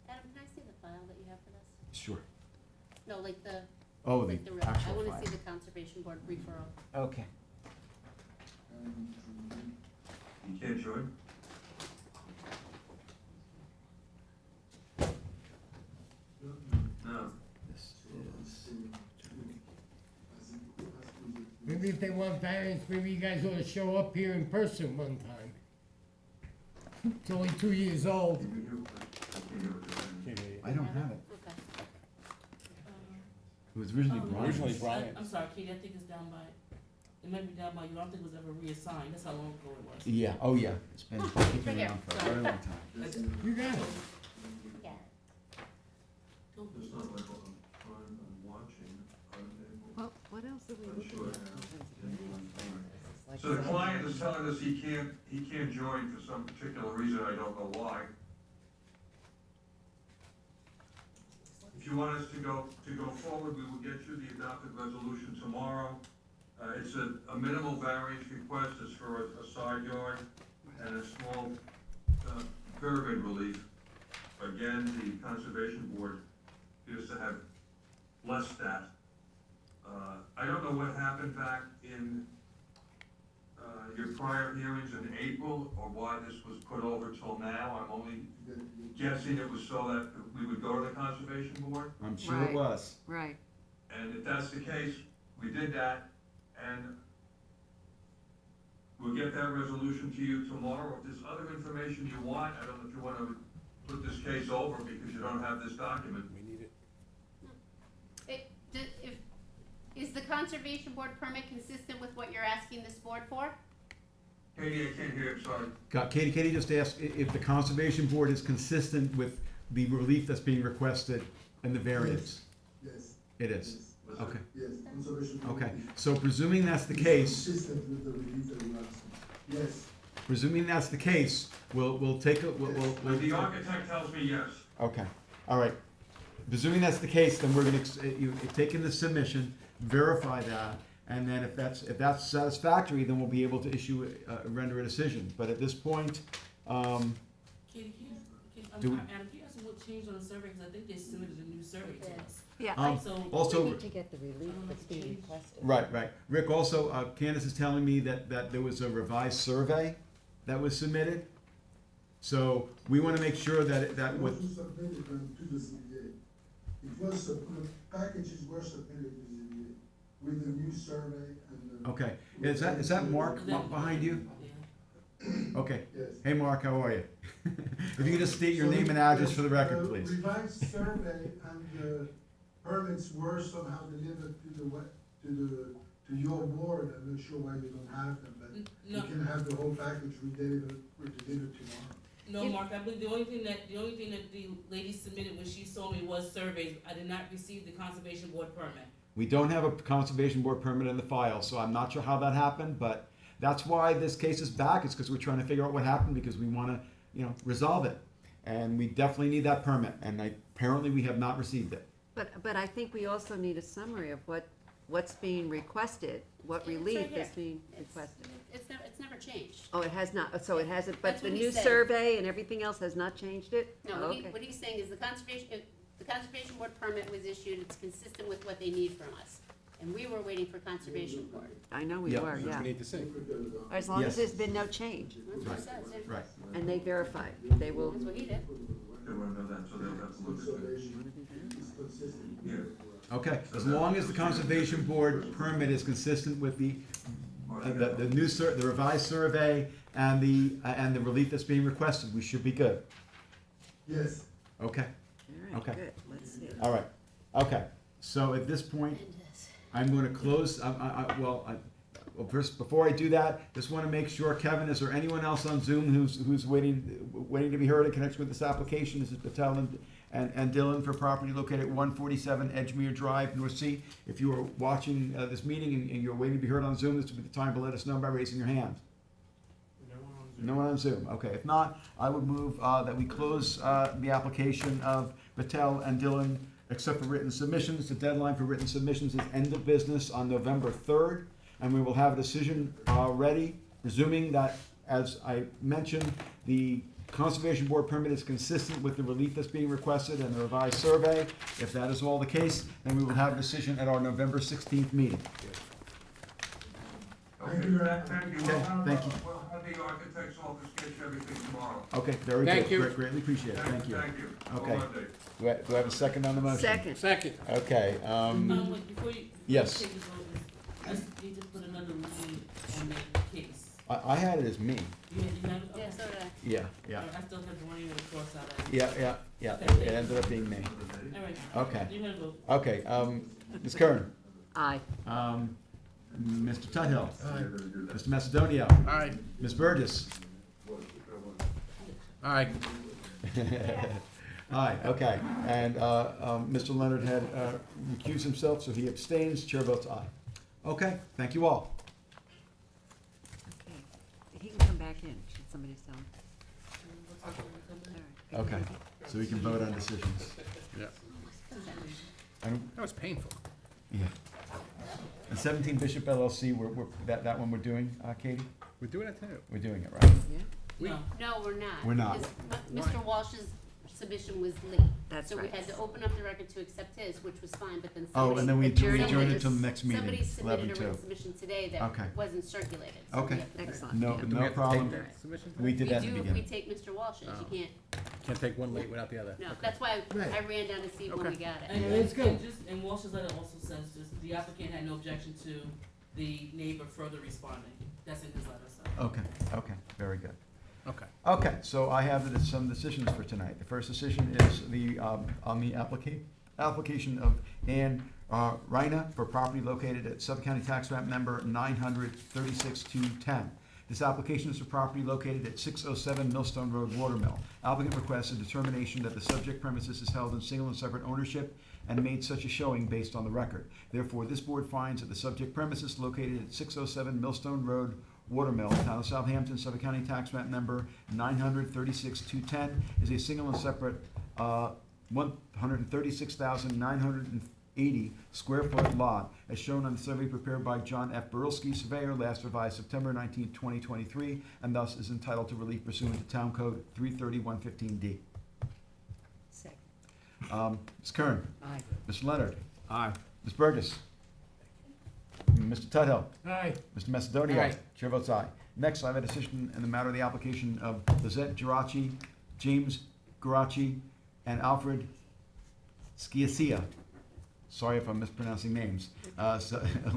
Adam, can I see the file that you have for this? Sure. No, like the, Oh, like the the, I actual wanna file. see the Conservation Board referral. Okay. He can't join? No. Maybe if they want variance, maybe you guys ought to show up here in person one time. It's only 2 years old. I don't have it. Okay. It was originally Oh, Brian. Originally Brian. I'm sorry, Katie, I think it's down by, it might be down by you, I don't think it was ever reassigned, that's how long ago it was. Yeah, oh yeah, it's been kicking Right here. around for a very long time. You got it. Yeah. It's not like I'm watching, Well, what else are we looking at? So the client is telling us he can't join for some particular reason, I don't know why. you want us to go forward, we will get you the adopted resolution tomorrow. It's a minimal variance request, it's for a side yard and a small, pyramid relief. Again, the Conservation Board appears to have blessed that. I don't know what happened back in, your prior hearings in April, or why this was put over till now. I'm only guessing it was so that we would go to the Conservation Board. I'm sure it was. Right. And if that's the case, we did that, and we'll get that resolution to you tomorrow. If there's other information you want, I don't know if you want to put this case over because you don't have this document. We need it. Is the Conservation Board permit consistent with what you're asking this board for? Katie, I can't hear, I'm sorry. Katie just asked if the Conservation Board is consistent with the relief that's being requested and the variance. Yes. It is? Okay. Yes, conservation. Okay, so presuming that's the case, Consistent with the relief that we're asking. Yes. presuming that's the case, we'll take a, we'll. The architect tells me yes. Okay, all right. Presuming that's the case, then we're gonna, you take in the submission, verify that, and then if that's satisfactory, then we'll be able to issue, render a decision. But at this point, Katie, I'm Do- sorry, Adam, can you ask me what changed on the survey, because I think they submitted a new survey to us. Yeah. So. also. We need to get the relief that's being requested. Right. Rick, also, Candace is telling me that there was a revised survey that was submitted. So we wanna make sure that It with, was submitted to the ZBA. It was, packages were submitted to the ZBA with the new survey and the. okay, is that Mark behind you? Okay. Yes. Hey, Mark, how are you? If you could just state your name and address for the record, The please. revised survey and the permits were somehow delivered to your board. I'm not sure why you don't have them, but you No. can have the whole package delivered tomorrow. No, Mark, I believe the only thing that the lady submitted when she saw me was surveys. I did not receive the Conservation Board permit. We don't have a Conservation Board permit in the file, so I'm not sure how that happened, but that's why this case is back, is because we're trying to figure out what happened, because we wanna, resolve it. And we definitely need that permit, and apparently we have not received it. But I think we also need a summary of what's being requested, what It's right relief here. is being It's- requested. It's never changed. Oh, it has not, so it hasn't, but That's the what he new said. survey and everything else has not changed it? No, Oh, what okay. what he's saying is the Conservation Board permit was issued, it's consistent with what they need from us. And we were waiting for Conservation Board. I know we Yeah. were, yeah. We need to see. As long as Yes. there's been no change, That's what it says, yeah. Right. and they verified, they will. That's what he did. They want to know that, so they'll have to look at it. It's consistent. Yeah. Okay, as long as the Conservation Board permit is consistent with the the revised survey and the relief that's being requested, we should be good. Yes. Okay, All right, Okay. good, let's see. all right, okay. So at this point, I'm gonna close, first, before I do that, just wanna make sure, Kevin, is there anyone else on Zoom who's waiting to be heard in connection with this application? This is Patel and Dylan for property located at 147 Edgemere Drive, North Sea. If you are watching this meeting and you're waiting to be heard on Zoom, this would be the time to let us know by raising your hand. No one on Zoom, okay. If not, I would move that we close the application of Patel and Dylan, except for written submissions. The deadline for written submissions is end of business on November 3rd, and we will have a decision ready, presuming that, as I mentioned, the Conservation Board permit is consistent with the relief that's being requested and the revised survey. If that is all the case, then we will have a decision at our November 16th meeting. Okay, thank you. Okay, thank you. We'll have the architect's office get you everything tomorrow. Okay, very good. Thank you. Greatly appreciate it, thank you. Thank you. Okay. Have a Monday. Do I have a second on the motion? Second. Second. Okay, Wait, before you Yes. take the vote, I just need to put another lien on the case. I had it as me. You have it? Yeah, Okay. so did I. Yeah, yeah, I still have the one with a cross out. yeah, it ended up being me. All right. Okay. You have a vote. Okay, Ms. Kern, Aye. Mr. Tuthill, Mr. Macedonio, Aye. Ms. Burgess. Aye. Aye, okay, and, Mr. Leonard had, recused himself, so he abstains, chair votes aye. Okay, thank you all. Okay, he can come back in, should somebody tell him. We'll talk when we come in. Okay, so we can vote on decisions. Yeah. And, That was painful. yeah. And 17 Bishop LLC, that one we're doing, Katie? We're doing it too. We're doing it, right? No. No, we're not. We're not. Because Mr. Walsh's submission was late. That's So we right. had to open up the record to accept his, which was fine, but then Oh, somebody. and then we Adjourn it. adjourned it till the next meeting, Somebody submitted a 11-2. written submission today that Okay. wasn't circulated. so we Okay. have to- Excellent. No, Yeah. Do we no have to problem. take that submission We today? did that at the We do if we beginning. take Mr. Walsh's, Oh. you can't, Can't take one late without the other. no, Okay. that's why Right. I ran down to see when Okay. we got it. And, let's go. and Walsh's letter also says just, the applicant had no objection to the neighbor further responding. That's in his letter, so. Okay, very good. Okay. Okay, so I have some decisions for tonight. The first decision is on the application of Ann Reina for property located at Suffolk County Tax Map Number 900-36-210. This application is for property located at 607 Millstone Road, Watermill. Applicant requests a determination that the subject premises is held in single and separate ownership and made such a showing based on the record. Therefore, this board finds that the subject premises located at 607 Millstone Road, Watermill, Town of Southampton, Suffolk County Tax Map Number 900-36-210 is a single and separate 136,980 square foot lot as shown on the survey prepared by John F. Burlsky, surveyor, last revised September 19, 2023, and thus is entitled to relief pursuant to Town Code 33115D. Second. Ms. Kern. Aye. Mr. Leonard. Aye. Ms. Burgess. Mr. Tudhill. Aye. Mr. Macedonia. Aye. Chair votes aye. Next, I have a decision in the matter of the application of Lizette Geraci, James Geraci, and Alfred Sciacia. Sorry if I'm mispronouncing names.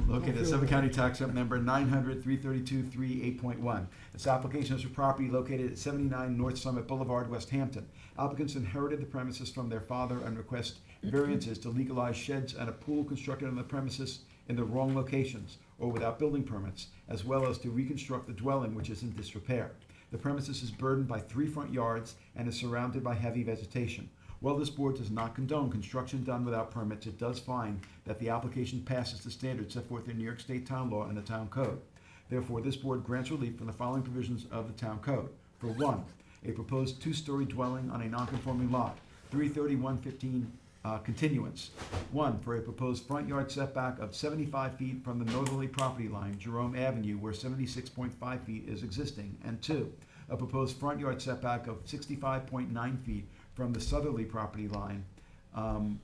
Located at Suffolk County Tax Map Number 900-332-38.1. This application is for property located at 79 North Summit Boulevard, West Hampton. Applicants inherited the premises from their father and request variances to legalize sheds and a pool constructed on the premises in the wrong locations or without building permits, as well as to reconstruct the dwelling which is in disrepair. The premises is burdened by 3 front yards and is surrounded by heavy vegetation. While this board does not condone construction done without permits, it does find that the application passes the standards set forth in New York State Town Law and the Town Code. Therefore, this board grants relief from the following provisions of the Town Code. For 1, a proposed 2-story dwelling on a non-conforming lot, 33115 continuance. 1, for a proposed front yard setback of 75 feet from the northerly property line, Jerome Avenue, where 76.5 feet is existing. And 2, a proposed front yard setback of 65.9 feet from the southerly property line,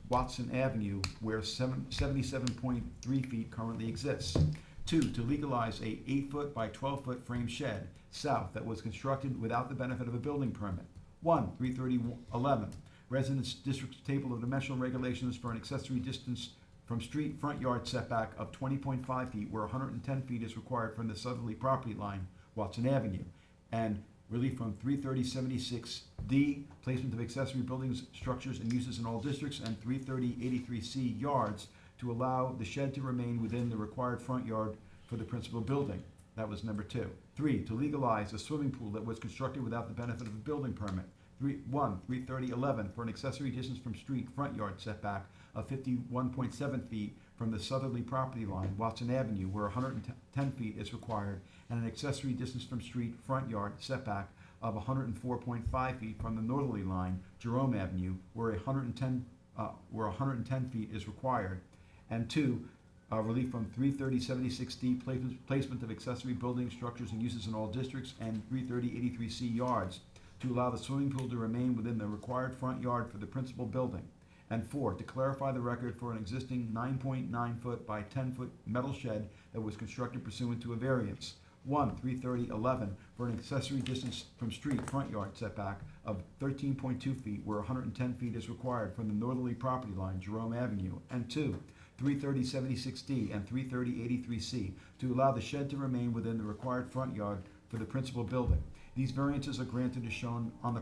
Watson Avenue, where 77.3 feet currently exists. 2, to legalize a 8-foot by 12-foot frame shed south that was constructed without the benefit of a building permit. 1, 33011, Residence District's Table of Dimensional Regulations for an accessory distance from street front yard setback of 20.5 feet, where 110 feet is required from the southerly property line, Watson Avenue. And relief from 33076D, placement of accessory buildings, structures, and uses in all districts, and 33083C yards to allow the shed to remain within the required front yard for the principal building. That was number 2. 3, to legalize a swimming pool that was constructed without the benefit of a building permit. 33011, for an accessory distance from street front yard setback of 51.7 feet from the southerly property line, Watson Avenue, where 110 feet is required, and an accessory distance from street front yard setback of 104.5 feet from the northerly line, Jerome Avenue, where 110 feet is required. And 2, relief from 33076D, placement of accessory buildings, structures, and uses in all districts, and 33083C yards to allow the swimming pool to remain within the required front yard for the principal building. And 4, to clarify the record for an existing 9.9-foot by 10-foot metal shed that was constructed pursuant to a variance. 1, 33011, for an accessory distance from street front yard setback of 13.2 feet, where 110 feet is required from the northerly property line, Jerome Avenue. And 2, 33076D and 33083C, to allow the shed to remain within the required front yard for the principal building. These variances are granted as shown on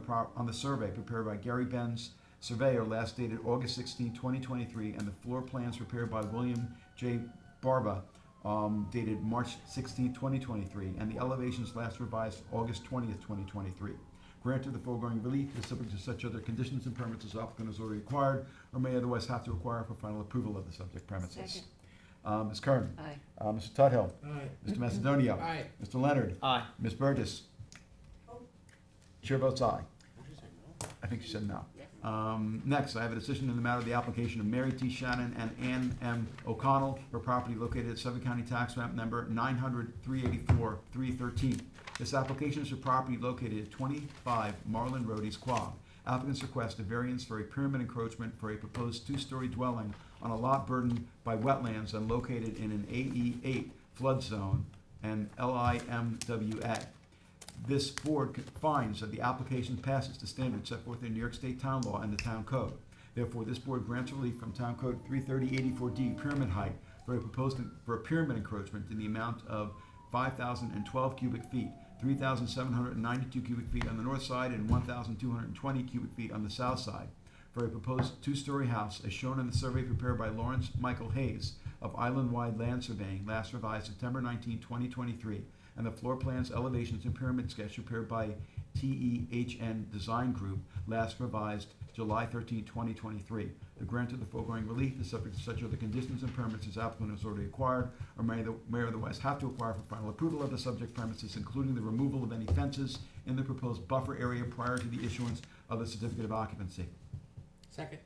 the survey prepared by Gary Benz, surveyor, last dated August 16, 2023, and the floor plans prepared by William J. Barba, dated March 16, 2023, and the elevations last revised August 20th, 2023. Granted, the foregoing relief is subject to such other conditions and permits as the applicant has already required or may otherwise have to require for final approval of the subject premises. Ms. Kern. Aye. Mr. Tudhill. Aye. Mr. Macedonia. Aye. Mr. Leonard. Aye. Ms. Burgess. Chair votes aye. I think she said no. Next, I have a decision in the matter of the application of Mary T. Shannon and Ann M. O'Connell for property located at Suffolk County Tax Map Number 900-384-313. This application is for property located at 25 Marlin Road, East Quogue. Applicants request a variance for a pyramid encroachment for a proposed two-story dwelling on a lot burdened by wetlands and located in an AE8 flood zone and LIMWA. This board finds that the application passes the standards set forth in New York State Town Law and the Town Code. Therefore, this board grants relief from Town Code 330-84D pyramid height for a pyramid encroachment in the amount of 5,012 cubic feet, 3,792 cubic feet on the north side and 1,220 cubic feet on the south side, for a proposed two-story house as shown in the survey prepared by Lawrence Michael Hayes of Island-Wide Land Surveying, last revised September 19, 2023, and the floor plans, elevations, and pyramid sketch prepared by TEHN Design Group, last revised July 13, 2023. The grant of the foregoing relief is subject to such other conditions and permits as applicant has already acquired or may otherwise have to acquire for final approval of the subject premises, including the removal of any fences in the proposed buffer area prior to the issuance of the certificate of occupancy. Second.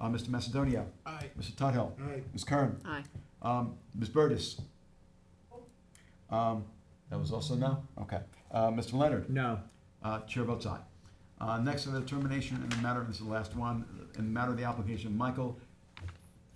Mr. Macedonia. Aye. Mr. Tudhill. Aye. Ms. Kern. Aye. Ms. Burtis. That was also no? Okay. Mr. Leonard. No. Chair votes aye. Next, on the determination in the matter, this is the last one, in the matter of the application of Michael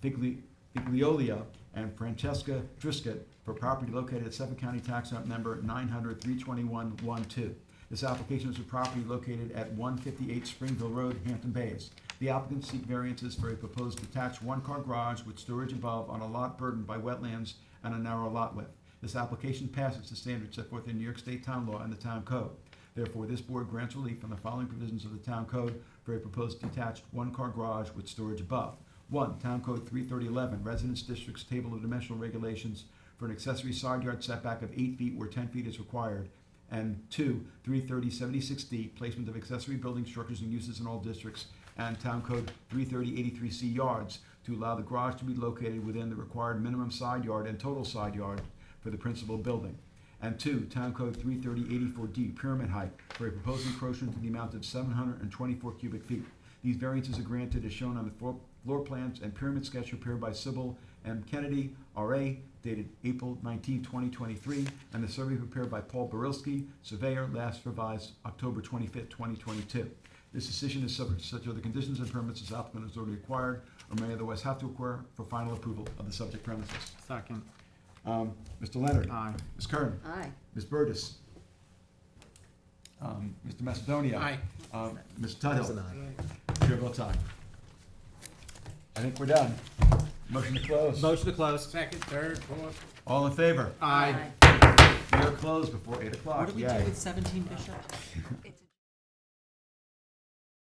Figliolia and Francesca Driscoll for property located at Suffolk County Tax Map Number 900-321-12. This application is for property located at 158 Springville Road, Hampton Bays. The applicants seek variances for a proposed detached one-car garage with storage above on a lot burdened by wetlands and a narrow lot width. This application passes the standards set forth in New York State Town Law and the Town Code. Therefore, this board grants relief from the following provisions of the Town Code for a proposed detached one-car garage with storage above. 1. Town Code 33011, Residence District's Table of Dimensional Regulations for an accessory side yard setback of 8 feet where 10 feet is required. And 2. 33076D, Placement of accessory building structures and uses in all districts, and Town Code 33083C yards to allow the garage to be located within the required minimum side yard and total side yard for the principal building. And 2. Town Code 33084D, pyramid height for a proposed encroachment to the amount of 724 cubic feet. These variances are granted as shown on the floor plans and pyramid sketch prepared by Sybil M. Kennedy, R.A., dated April 19, 2023, and the survey prepared by Paul Barilski, surveyor, last revised October 25, 2022. This decision is subject to such other conditions and permits as applicant has already acquired or may otherwise have to acquire for final approval of the subject premises. Second. Mr. Leonard. Aye. Ms. Kern. Aye. Ms. Burtis. Mr. Macedonia. Aye. Mr. Tudhill. Chair votes aye. I think we're done. Motion to close. Motion to close. Second, third, fourth. All in favor? Aye. We are closed before 8 o'clock. What do we do Yay. with 17 Bishop?